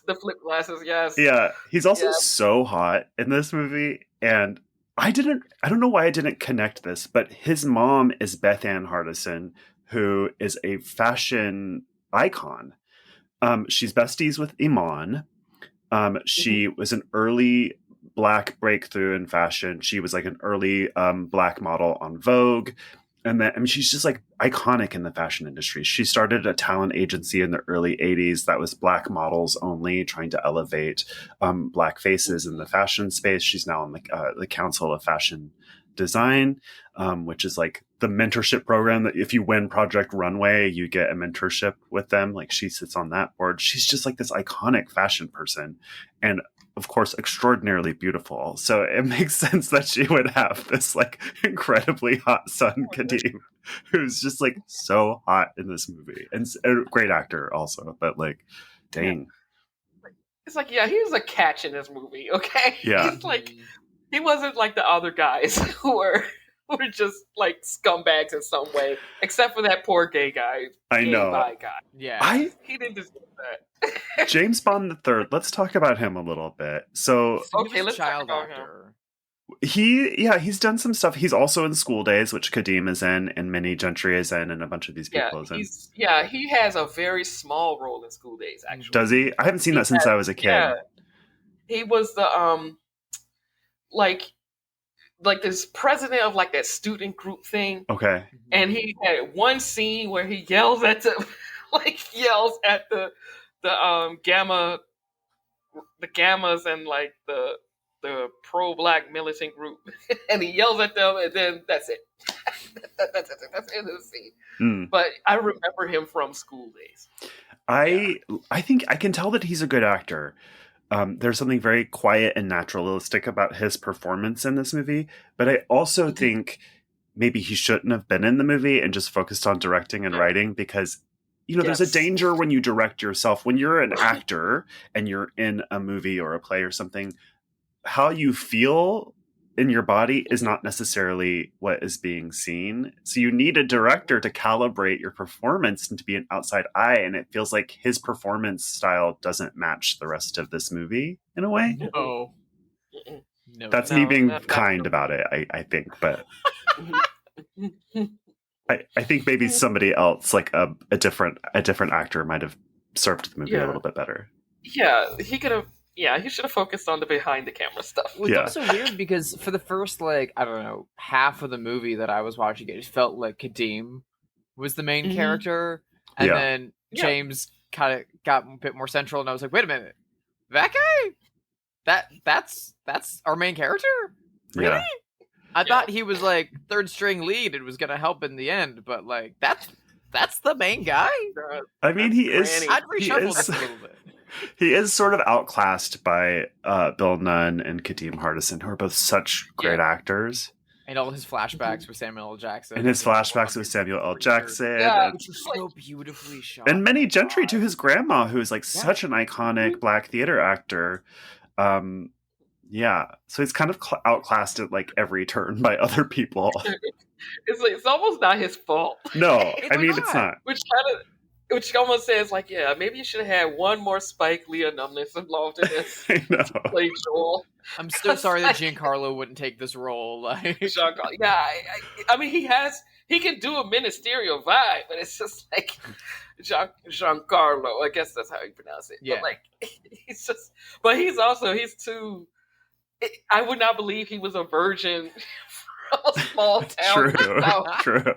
the flip glasses, yes. Yeah, he's also so hot in this movie, and I don't know why I didn't connect this, but his mom is Beth Ann Hardison, who is a fashion icon. She's besties with Iman. She was an early Black breakthrough in fashion. She was like an early Black model on Vogue. And then, she's just like iconic in the fashion industry. She started a talent agency in the early 80s that was Black models only, trying to elevate Black faces in the fashion space. She's now on the Council of Fashion Design, which is like the mentorship program that if you win Project Runway, you get a mentorship with them. Like, she sits on that board. She's just like this iconic fashion person. And of course, extraordinarily beautiful. So it makes sense that she would have this like incredibly hot son, Kadeem, who's just like so hot in this movie, and a great actor also. But like, dang, it's like, he was a catch in this movie. Okay, yeah, he wasn't like the other guys who were just like scumbags in some way, except for that poor gay guy. I know. Bi guy. Yeah. He didn't deserve that. James Bond III. Let's talk about him a little bit. So Okay, He was let's a talk child about him. actor. he's done some stuff. He's also in School Days, which Kadeem is in, and Minnie Gentry is in, and a bunch of these people is in. He has a very small role in School Days, actually. Does he? I haven't seen that since I was a kid. Yeah. He was the like this president of like that student group thing. Okay. And he had one scene where he yells at the gammas and like the pro-black militant group, and he yells at them, and then that's it. That's it. That's the end of the scene. But I remember him from School Days. I think I can tell that he's a good actor. There's something very quiet and naturalistic about his performance in this movie, but I also think maybe he shouldn't have been in the movie and just focused on directing and writing, because there's a danger when you direct yourself. When you're an actor and you're in a movie or a play or something, how you feel in your body is not necessarily what is being seen. So you need a director to calibrate your performance and to be an outside eye. And it feels like his performance style doesn't match the rest of this movie in a way. No. That's me being kind about it, I think. But I think maybe somebody else, like a different actor, might have served the movie a little bit better. Yeah, he could have. Yeah, he should have focused on the behind the camera stuff. Well, it's also weird because for the first, half of the movie that I was watching, it felt like Kadeem was the main character. And then James kind of got a bit more central, and I was like, wait a minute. That guy? That's our main character? Really? Yeah. I thought he was like third string lead and was going to help in the end, but like that's the main guy? I mean, he is. I'd reshuffle this a little bit. He is sort of outclassed by Bill Nunn and Kadeem Hardison, who are both such great actors. And all his flashbacks with Samuel L. Jackson. And his flashbacks with Samuel L. Jackson. Which was so beautifully shot. And Minnie Gentry to his grandma, who is like such an iconic black theater actor. So he's kind of outclassed at like every turn by other people. It's almost not his fault. No, I mean, it's not. Which almost says, like, maybe you should have had one more Spike Lee numbness involved in this. I know. To play Joel. I'm so sorry that Giancarlo wouldn't take this role. Giancarlo, I mean, he can do a ministerial vibe, but it's just like Giancarlo. I guess that's how you pronounce it. Yeah. But like, he's too. I would not believe he was a virgin from a small town. True.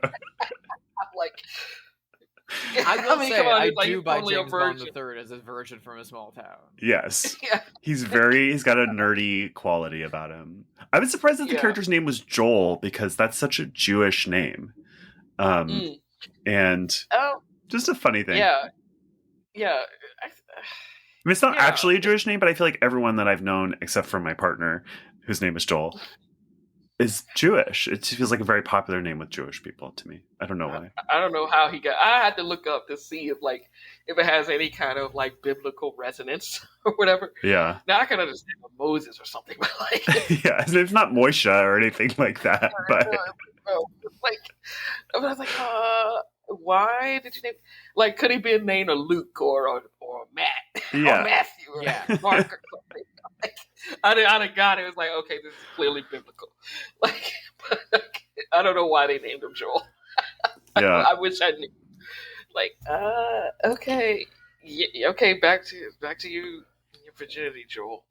Like. I will say, I do buy totally James Bond III as a virgin from a small town. Yes. He's got a nerdy quality about him. I was surprised that the character's name was Joel, because that's such a Jewish name. And just a funny thing. Yeah. I mean, it's not actually a Jewish name, but I feel like everyone that I've known, except for my partner, whose name is Joel, is Jewish. It feels like a very popular name with Jewish people to me. I don't know why. I don't know how he got. I had to look up to see if it has any kind of like biblical resonance or whatever. Yeah. Now I can understand Moses or something, but like his name's not Moishe or anything like that. But I was like, why did you name? Like, could he be named a Luke or Matt or Matthew or Mark or something? Like, I'd have got it. It was like, okay, this is clearly biblical. Like, I don't know why they named him Joel. I wish I knew. Like, okay, okay, back to you and your virginity, Joel.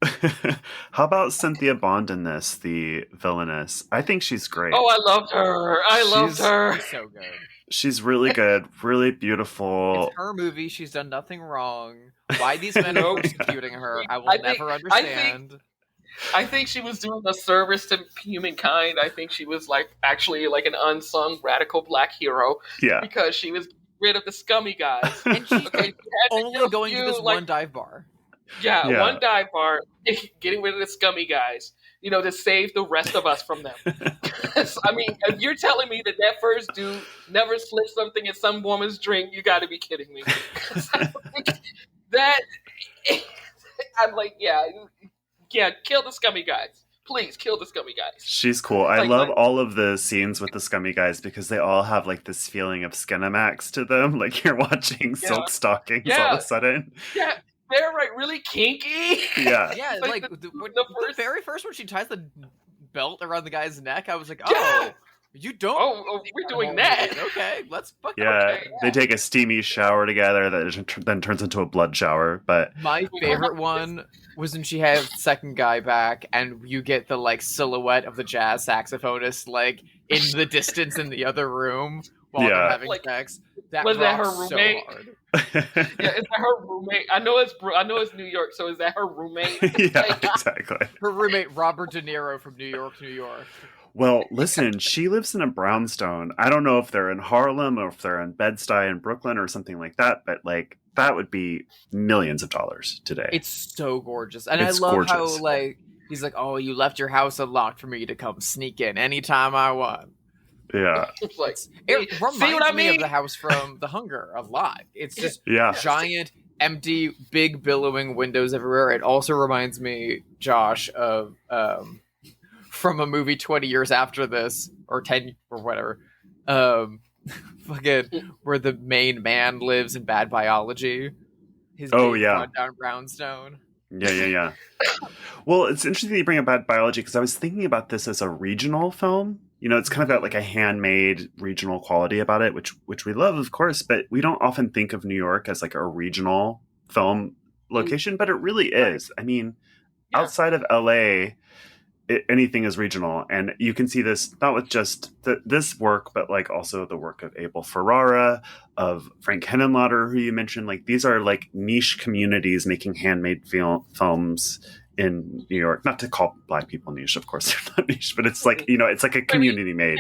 How about Cynthia Bond in this, the villainess? I think she's great. Oh, I loved her. She's so good. She's really good, really beautiful. It's her movie. She's done nothing wrong. Why these men are persecuting her, I will never understand. I think she was doing a service to humankind. I think she was actually like an unsung radical black hero. Yeah. Because she was rid of the scummy guys. And she's only going to this one dive bar. Yeah, one dive bar, getting rid of the scummy guys, to save the rest of us from them. I mean, if you're telling me that first dude never slipped something in some woman's drink, you got to be kidding me. I'm like, kill the scummy guys. Please kill the scummy guys. She's cool. I love all of the scenes with the scummy guys because they all have like this feeling of Skinamax to them. Like you're watching Silk Stockings all of a sudden. Yeah, they're like really kinky. Yeah. Yeah, like the very first one, she ties the belt around the guy's neck. I was like, you don't. Oh, we're doing that. Okay, let's fuck. They take a steamy shower together that then turns into a blood shower. But my favorite one was when she had the second guy back, and you get the like silhouette of the jazz saxophonist like in the distance in the other room while they're having sex. Was that her roommate? So hard. Yeah, is that her roommate? I know it's New York, so is that her roommate? Yeah, exactly. Her roommate, Robert De Niro from New York, New York. Well, listen, she lives in a brownstone. I don't know if they're in Harlem or if they're in Bed-Stuy in Brooklyn or something like that, but like that would be millions of dollars today. It's so gorgeous. And I love how like he's like, "Oh, you left your house unlocked for me to come sneak in anytime I want." Yeah. It reminds me of the house from The Hunger a lot. It's just giant, empty, big billowing windows everywhere. It also reminds me, Josh, of from a movie 20 years after this, or 10 or whatever, fucking where the main man lives in Bad Biology. His down brownstone. Yeah. Well, it's interesting that you bring up Bad Biology because I was thinking about this as a regional film. You know, it's kind of got like a handmade regional quality about it, which we love, of course, but we don't often think of New York as like a regional film location, but it really is. I mean, outside of LA, anything is regional, and you can see this not with just this work, but like also the work of Abel Ferrara, of Frank Henenlotter, who you mentioned. Like these are like niche communities making handmade films in New York. Not to call Black people niche, of course they're not niche, but it's like, you know, it's like a community made.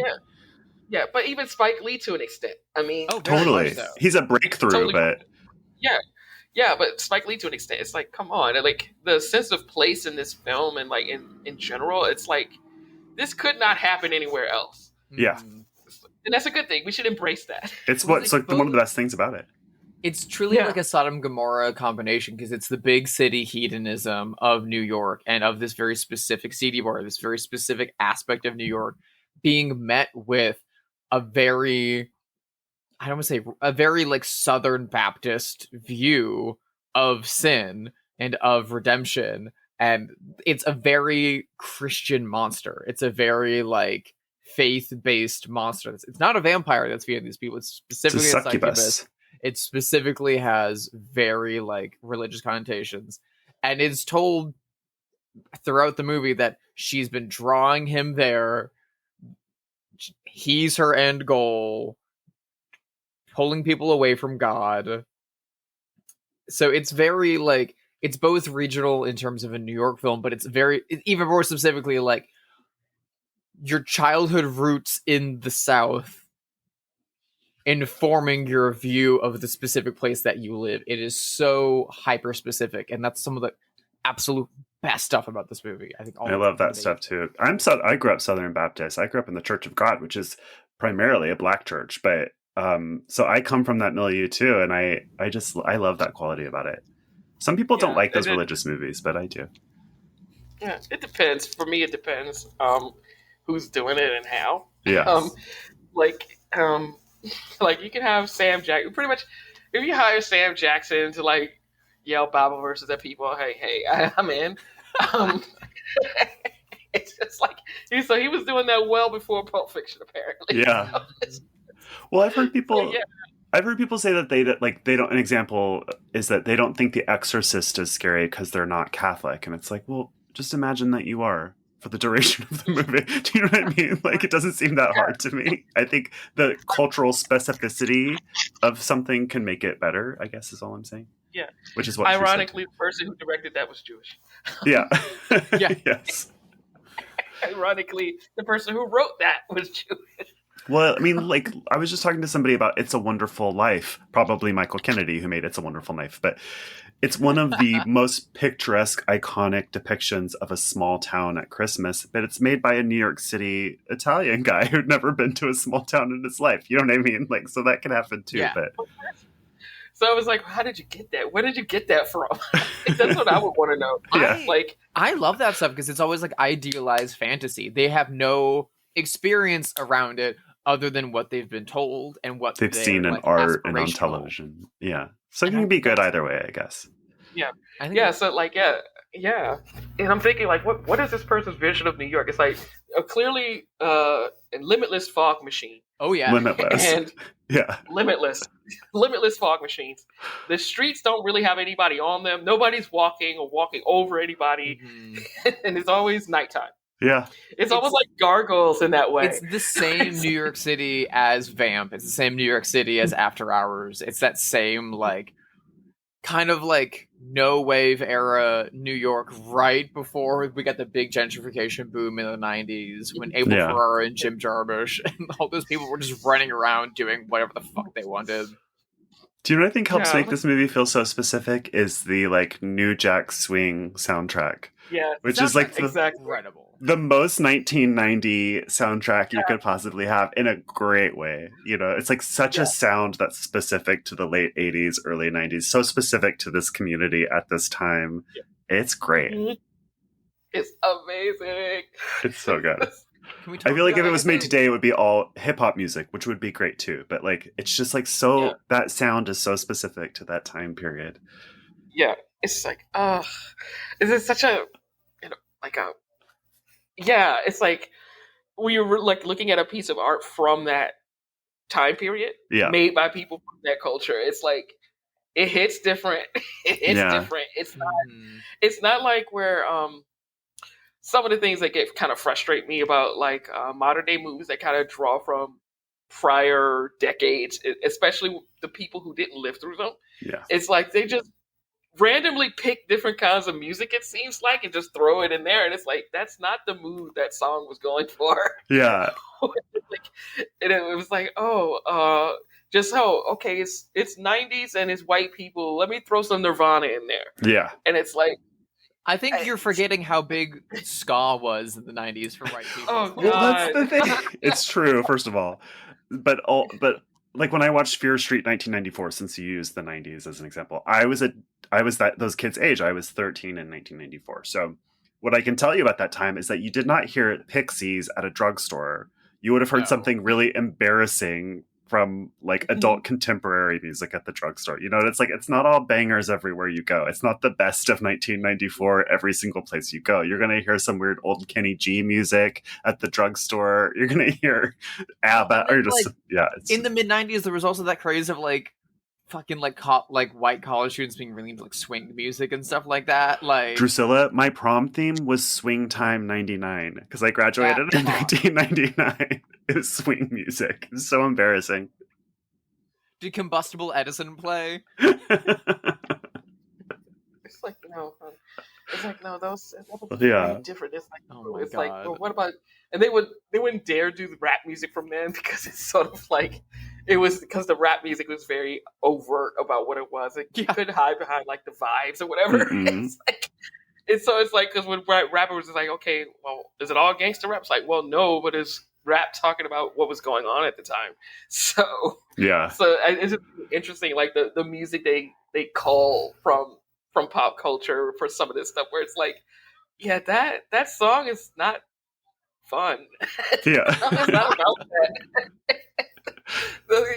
Yeah, but even Spike Lee to an extent. I mean, totally. So. He's a breakthrough, but yeah, but Spike Lee to an extent. It's like, come on, like the sense of place in this film and like in general, it's like this could not happen anywhere else. Yeah, and that's a good thing. We should embrace that. It's one of the best things about it. It's truly like a Sodom Gomorrah combination because it's the big city hedonism of New York and of this very specific seedy bar, this very specific aspect of New York being met with a very, I don't want to say a very like Southern Baptist view of sin and of redemption. And it's a very Christian monster. It's a very like faith-based monster. It's not a vampire that's feeding these people. It's specifically a succubus. It specifically has very like religious connotations, and it's told throughout the movie that she's been drawing him there. He's her end goal, pulling people away from God. So it's very like, it's both regional in terms of a New York film, but it's even more specifically like your childhood roots in the South informing your view of the specific place that you live. It is so hyper specific, and that's some of the absolute best stuff about this movie. I think I love that stuff too. I grew up Southern Baptist. I grew up in the Church of God, which is primarily a Black church, but so I come from that milieu too, and I love that quality about it. Some people don't like those religious movies, but I do. Yeah, it depends. For me, it depends who's doing it and how. Yeah. Like you can have Sam Jackson. Pretty much, if you hire Sam Jackson to like yell Bible verses at people, hey, I'm in. It's just like he was doing that well before Pulp Fiction, apparently. Yeah. Well, I've heard people. Yeah. I've heard people say that they don't. An example is that they don't think The Exorcist is scary because they're not Catholic, and it's like, well, just imagine that you are for the duration of the movie. Do you know what I mean? Like, it doesn't seem that hard to me. I think the cultural specificity of something can make it better, I guess is all I'm saying. Yeah. Which is what ironically, the person who directed that was Jewish. Yeah. Yeah. Yes. Ironically, the person who wrote that was Jewish. Well, I mean, like, I was just talking to somebody about It's a Wonderful Life, probably Michael Kennedy, who made It's a Wonderful Life, but it's one of the most picturesque, iconic depictions of a small town at Christmas, but it's made by a New York City Italian guy who'd never been to a small town in his life. You know what I mean? Like, so that can happen too. Yeah. But So I was like, how did you get that? Where did you get that from? That's what I would want to know. Yeah. I love that stuff because it's always like idealized fantasy. They have no experience around it other than what they've been told and what they've seen in like, art and on aspirational. television. Yeah. So it And I can be think good that's- either way, I guess. Yeah. I think Yeah. So like, yeah. And I'm thinking like, what is this person's vision of New York? It's like clearly a limitless fog machine. Oh yeah. Limitless. And Yeah. limitless fog machines. The streets don't really have anybody on them. Nobody's walking or walking over anybody, and it's always nighttime. Yeah. It's almost like gargoyles in that way. It's the same New York City as Vamp. It's the same New York City as After Hours. It's that same like kind of like no wave era New York right before we got the big gentrification boom in the 90s when Abel Ferrara and Jim Jarmusch and all those people were just running around doing whatever the fuck they wanted. Do you know what I think helps make this movie feel so specific is the like New Jack Swing soundtrack. Yeah. Which is like incredible. The most 1990 soundtrack you could possibly have in a great way. You know, it's like such a sound that's specific to the late 80s, early 90s, so specific to this community at this time. Yeah. It's great. It's amazing. It's so good. I feel like if it was made today, it would be all hip hop music, which would be great too. But like, it's just like that sound is so specific to that time period. Yeah. It's like, is it such a, it's like we were like looking at a piece of art from that time period, made by people from that culture. It's like it hits different. It's different. It's not like where some of the things that get kind of frustrate me about like modern day movies that kind of draw from prior decades, especially the people who didn't live through them. Yeah, it's like they just randomly pick different kinds of music, it seems like, and just throw it in there, and it's like that's not the mood that song was going for. Yeah. And it was like, okay, it's 90s and it's white people, let me throw some Nirvana in there. Yeah. And it's like, I think you're forgetting how big ska was in the 90s for white people. Oh God. Well, that's the thing. It's true, first of all, but like when I watched Fear Street 1994, since you used the 90s as an example, I was those kids' age. I was 13 in 1994. So what I can tell you about that time is that you did not hear Pixies at a drugstore. You would have heard something really embarrassing from like adult contemporary music at the drugstore. You know, it's like, it's not all bangers everywhere you go. It's not the best of 1994 every single place you go. You're going to hear some weird old Kenny G music at the drugstore. You're going to hear ABBA or just, in the mid 90s, there was also that craze of like fucking like white college students being really into like swing music and stuff like that. Like Drusilla, my prom theme was Swing Time 99 because I graduated in 1999. It was swing music. It was so embarrassing. Did Combustible Edison play? It's like no. It's like no, those very different. It's like like, well, what about? And they wouldn't dare do the rap music from them because it's sort of like it was because the rap music was very overt about what it was. Like, you couldn't hide behind like the vibes or whatever. It's like because when rappers is like, okay, well, is it all gangster rap? It's like, well, no, but it's rap talking about what was going on at the time. So it's just interesting, like the music they call from pop culture for some of this stuff, where it's like, yeah, that song is not fun. Yeah. It's not about that.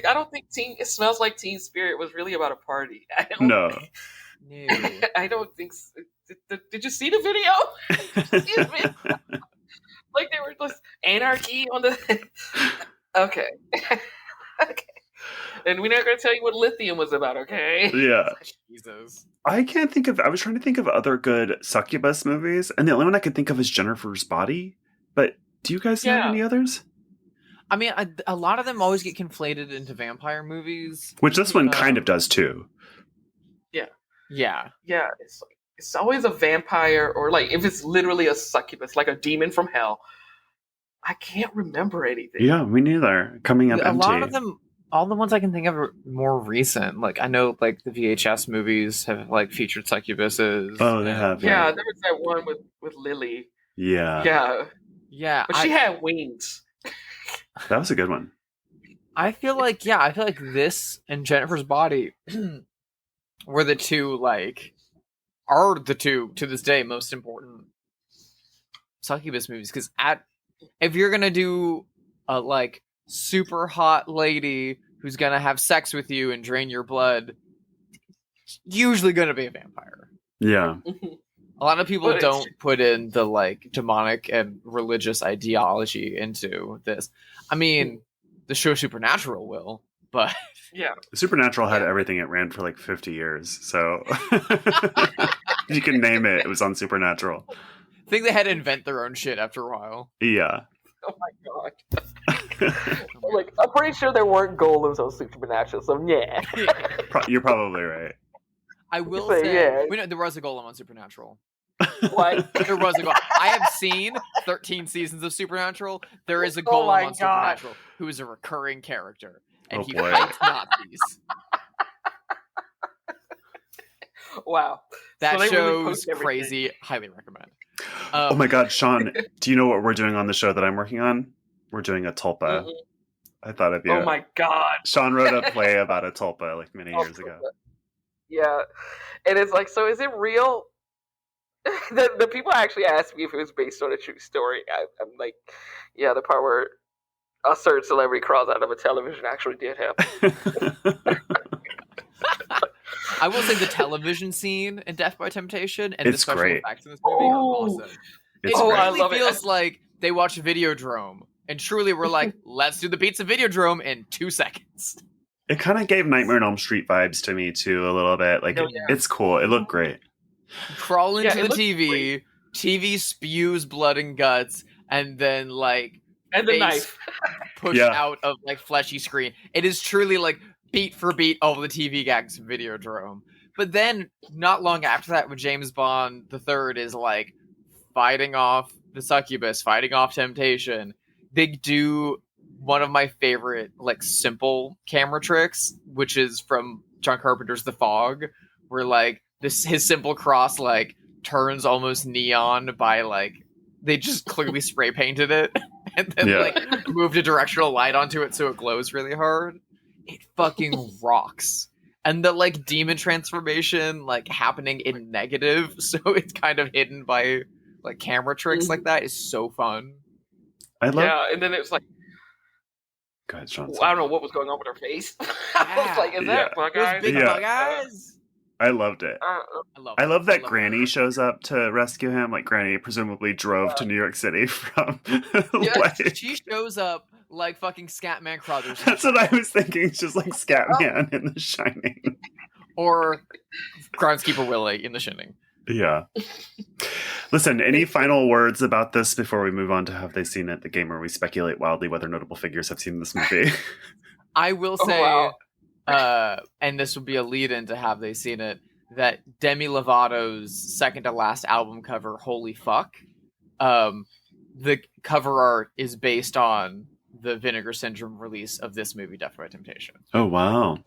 I don't think It Smells Like Teen Spirit was really about a party. No. I don't think so. Did you see the video? Like they were just anarchy on the. Okay. Okay. And we're not going to tell you what Lithium was about, okay? Yeah. Jesus. I was trying to think of other good succubus movies, and the only one I could think of is Jennifer's Body. But do you guys know any others? I mean, a lot of them always get conflated into vampire movies. Which this one kind of does, too. Yeah. Yeah. Yeah, it's always a vampire, or like if it's literally a succubus, like a demon from hell. I can't remember anything. Yeah, me neither. Coming up empty. A lot of them, all the ones I can think of are more recent. Like, I know, like, the VHS movies have, like, featured succubuses. Oh, they have. Yeah, there was that one with Lily. Yeah. Yeah. Yeah. But she had wings. That was a good one. I feel like this and Jennifer's Body were the two to this day most important succubus movies, because if you're gonna do a super hot lady who's gonna have sex with you and drain your blood, it's usually gonna be a vampire. Yeah. A lot of people don't put in the demonic and religious ideology into this. I mean, the show Supernatural will, but Yeah. Supernatural had everything. It ran for 50 years. So you can name it. It was on Supernatural. I think they had to invent their own shit after a while. Yeah. Oh my god. I'm pretty sure there weren't golems on Supernatural, so yeah. You're probably right. I will say, yeah. There was a golem on Supernatural. What? There was a golem. I have seen 13 seasons of Supernatural. There is a golem on Supernatural who is a recurring character, and he fights Nazis. Wow. That So show's crazy. Highly recommend. Oh my god, Shawn, do you know what we're doing on the show that I'm working on? We're doing a tulpa. Mm-hmm. I thought of you. Oh my god. Sean wrote a play about a tulpa many years ago. Yeah. And it's so is it real? The people actually asked me if it was based on a true story. I'm like, yeah, the part where a certain celebrity crawls out of a television actually did happen. I will say the television scene in Death by Temptation and the special effects in this movie are awesome. It really feels like they watched Videodrome and truly were like, let's do the beats of Videodrome in 2 seconds. It kind of gave Nightmare on Elm Street vibes to me too, a little bit. It's cool. It looked great. Crawl into the TV. TV spews blood and guts, and then and the knife pushed out of fleshy screen. It is truly beat for beat all the TV gags of Videodrome. But then, not long after that, when James Bond the Third is fighting off the succubus, fighting off temptation, they do one of my favorite simple camera tricks, which is from John Carpenter's The Fog, where his simple cross turns almost neon by they just clearly spray painted it and then moved a directional light onto it so it glows really hard. It fucking rocks. And the demon transformation happening in negative, so it's kind of hidden by camera tricks like that, is so fun. I love. Yeah, and then it was Go ahead, Shawn. I don't know what was going on with her face. I was is that bug eyes? Those big bug eyes. I loved it. I love that Granny shows up to rescue him. Granny presumably drove to New York City from. She shows up fucking Scatman Crothers. That's what I was thinking. It's just Scatman in The Shining, or Groundskeeper Willie in The Shining. Yeah. Listen, any final words about this before we move on to Have They Seen It, the game where we speculate wildly whether notable figures have seen this movie? I will say, and this would be a lead-in to Have They Seen It, that Demi Lovato's second to last album cover, Holy Fuck, the cover art is based on the Vinegar Syndrome release of this movie, Death by Temptation. Oh, wow.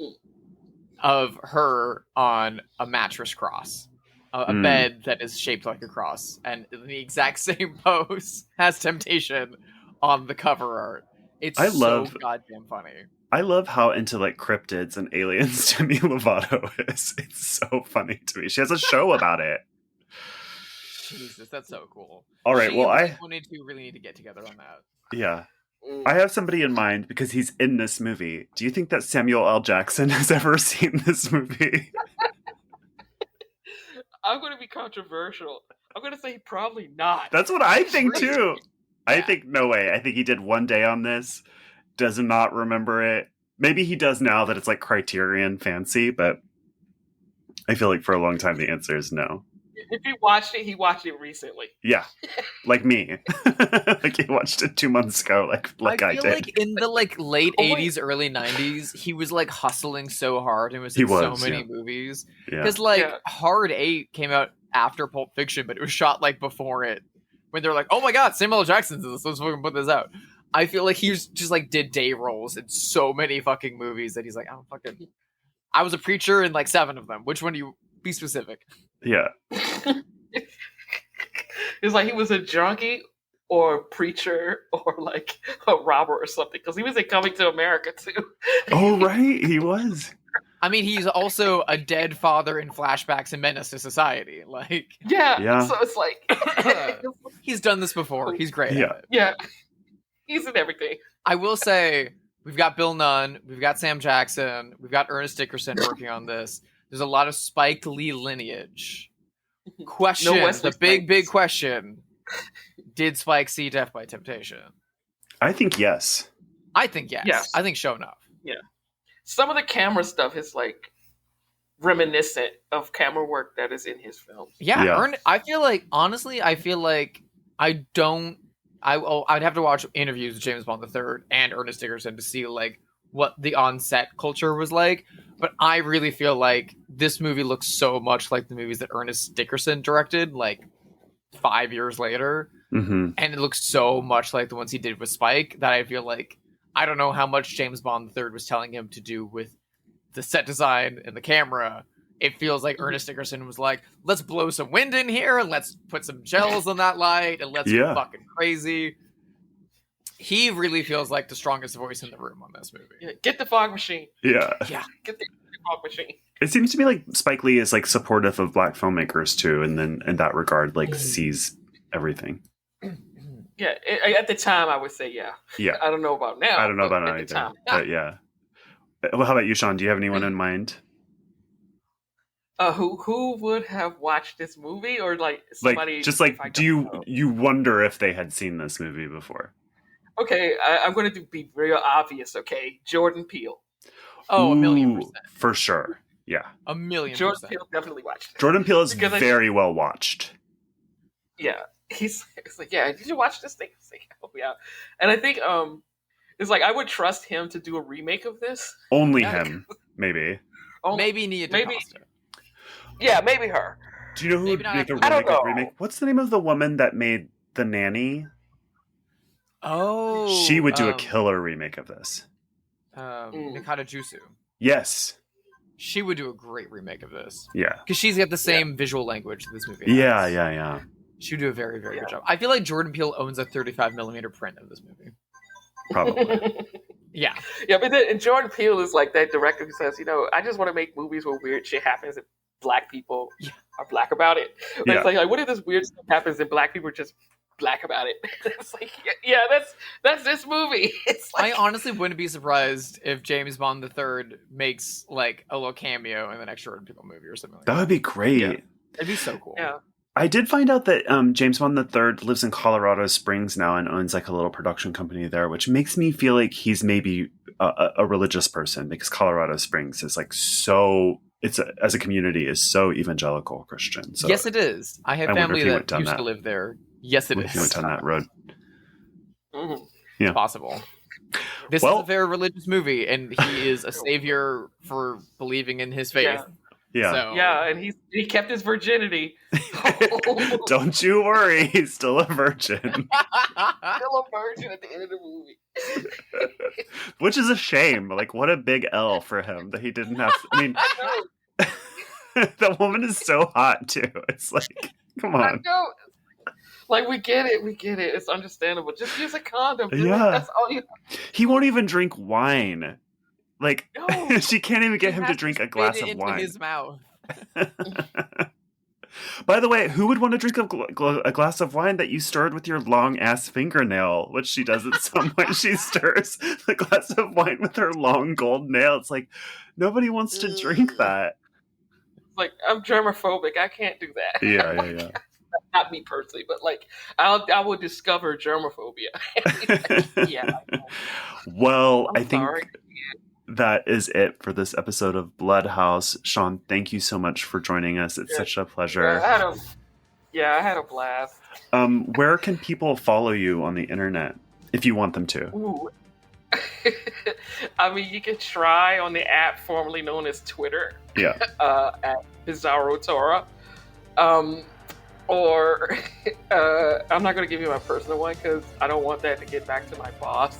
Of her on a mattress cross. A bed that is shaped like a cross, and in the exact same pose as Temptation on the cover art. It's so goddamn funny. I love how into cryptids and aliens Demi Lovato is. It's so funny to me. She has a show about it. Jesus, that's so cool. All right, I really need to get together on that. Yeah. I have somebody in mind because he's in this movie. Do you think that Samuel L. Jackson has ever seen this movie? I'm going to be controversial. I'm going to say probably not. That's what I think too. I think no way. I think he did one day on this. Does not remember it. Maybe he does now that it's Criterion fancy, but I feel for a long time the answer is no. If he watched it recently. Yeah, like me. He watched it 2 months ago, I feel did. In the late 80s, early 90s, he was hustling so hard and was in so many movies. Because Hard 8 came out after Pulp Fiction, but it was shot before it. When they're oh my god, Samuel L. Jackson's in this, let's fucking put this out. I feel he was just did day rolls in so many fucking movies that he's I was a preacher in 7 of them. Which one do you be specific? Yeah. It's he was a junkie or preacher or like a robber or something, because he was in Coming to America too. Oh, right, he was. I mean, he's also a dead father in flashbacks and Menace to Society. Like, Yeah. So it's like he's done this before. He's great Yeah. at it. yeah, he's in everything. I will say, we've got Bill Nunn, we've got Sam Jackson, we've got Ernest Dickerson working on this. There's a lot of Spike Lee lineage. Question, the big question: did Spike see Death by Temptation? I think yes. I think yes. Yes. I think show enough. Yeah, some of the camera stuff is like reminiscent of camera work that is in his films. Yeah. I feel like, honestly, I'd have to watch interviews with James Bond III and Ernest Dickerson to see like what the on-set culture was like. But I really feel like this movie looks so much like the movies that Ernest Dickerson directed like 5 years later. Mm-hmm. And it looks so much like the ones he did with Spike that I feel like I don't know how much James Bond III was telling him to do with the set design and the camera. It feels like Ernest Dickerson was like, let's blow some wind in here, and let's put some gels on that light, and let's go fucking crazy. He really feels like the strongest voice in the room on this movie. Yeah, get the fog machine. Yeah. Get the fog machine. It seems to me like Spike Lee is like supportive of black filmmakers too, and then in that regard, like sees everything. Yeah, at the time I would say yeah. Yeah. I don't know about now. I don't know about now at the either. time. But yeah. Well, how about you, Shawn? Do you have anyone in mind? Who would have watched this movie, or like somebody? Like, just like, do you wonder if they had seen this movie before? Okay, I'm going to be real obvious. Okay, Jordan Peele. Oh, 1,000,000%. For sure. Yeah. 1,000,000%. Jordan Peele definitely watched it. Jordan Peele is very well watched. Yeah, it's like, yeah, did you watch this thing? It's like, oh yeah, and I think it's like I would trust him to do a remake of this. Only him, maybe. Maybe Nia DaCosta. Yeah, maybe her. Do you know who would make a remake? What's the name of the woman that made The Nanny? Oh, she would do a killer remake of this. Mikata Jusu. Yes. She would do a great remake of this. Yeah. Because she's got the same visual language this movie has. Yeah. She would do a very, very good job. I feel like Jordan Peele owns a 35mm print of this movie. Probably. Yeah. Yeah, but then Jordan Peele is like that director who says, I just want to make movies where weird shit happens and black people are black about it. But it's like, what if this weird stuff happens and black people are just black about it? It's like, yeah, that's this movie. It's like, I honestly wouldn't be surprised if James Bond III makes like a little cameo in the next Jordan Peele movie or something like that. That would be great. Yeah. It'd be so cool. Yeah. I did find out that James Bond III lives in Colorado Springs now and owns like a little production company there, which makes me feel like he's maybe a religious person, because Colorado Springs is like so, as a community is so evangelical Christian. So yes, it is. I have family that used to live there. Yes, it is. He went down that road. Mm-hmm. Yeah. It's possible. This is a very religious movie, and he is a savior for believing in his faith. Yeah. So. Yeah, and he kept his virginity. Don't you worry, he's still a virgin. Still a virgin at the end of the movie. Which is a shame. Like, what a big L for him that he didn't have. I mean, that woman is so hot too. It's like, come on. I know. Like, we get it. It's understandable. Just use a condom. Dude. Yeah. That's all you. He won't even drink wine. Like, no. She can't even get him to drink a glass of wine. His mouth. By the way, who would want to drink a glass of wine that you stirred with your long ass fingernail? Which she does at some point. She stirs the glass of wine with her long gold nail. It's like, nobody wants to drink that. Like, I'm germophobic. I can't do that. Yeah. Not me personally, but like, I will discover germophobia. Yeah. Well, I think that is it for this episode of Bloodhouse. Shawn, thank you so much for joining us. It's such a pleasure. I had a blast. Where can people follow you on the internet if you want them to? Ooh. I mean, you can try on the app formerly known as Twitter. Yeah. At Bizarro Tora. Or I'm not going to give you my personal one because I don't want that to get back to my boss.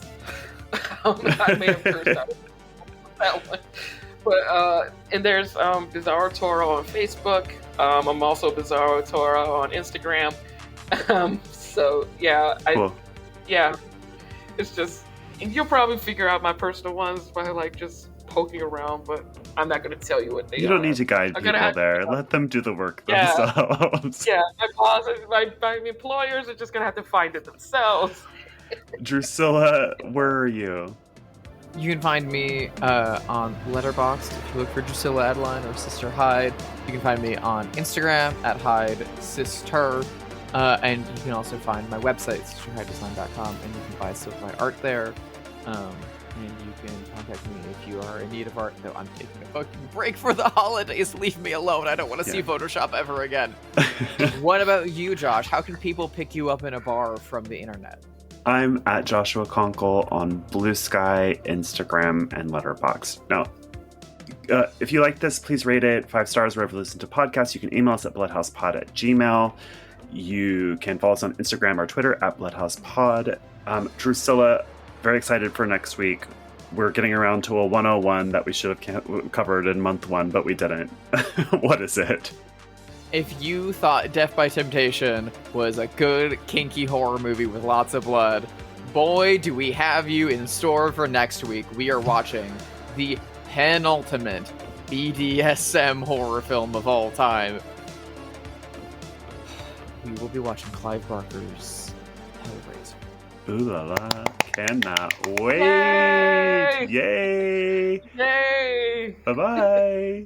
I may have cursed out that one. But and there's Bizarro Tora on Facebook. I'm also Bizarro Tora on Instagram. So yeah, Cool. yeah, it's just you'll probably figure out my personal ones by like just poking around, but I'm not going to tell you what they are. You don't need to guide I'm gonna people have to there. Let them do the work Yeah. themselves. Yeah, my bosses, my employers are just going to have to find it themselves. Drusilla, where are you? You can find me on Letterboxd if you look for Drusilla Adeline or Sister Hyde. You can find me on Instagram at Hyde Sister. And you can also find my website, sisterhydedesign.com, and you can buy some of my art there. And you can contact me if you are in need of art. Though I'm taking a fucking break for the holidays. Leave me alone. I don't want to see Photoshop ever again. What about you, Josh? How can people pick you up in a bar from the internet? I'm at Joshua Conkle on Blue Sky, Instagram, and Letterboxd. Now, if you like this, please rate it 5 stars wherever you listen to podcasts. You can email us at bloodhousepod@gmail.com. You can follow us on Instagram or Twitter at bloodhousepod. Drusilla, very excited for next week. We're getting around to a 101 that we should have covered in month 1, but we didn't. What is it? If you thought Death by Temptation was a good, kinky horror movie with lots of blood, boy, do we have you in store for next week. We are watching the penultimate BDSM horror film of all time. We will be watching Clive Barker's Hellraiser. Ooh la la. Cannot wait. Yay! Yay. Yay! Bye-bye.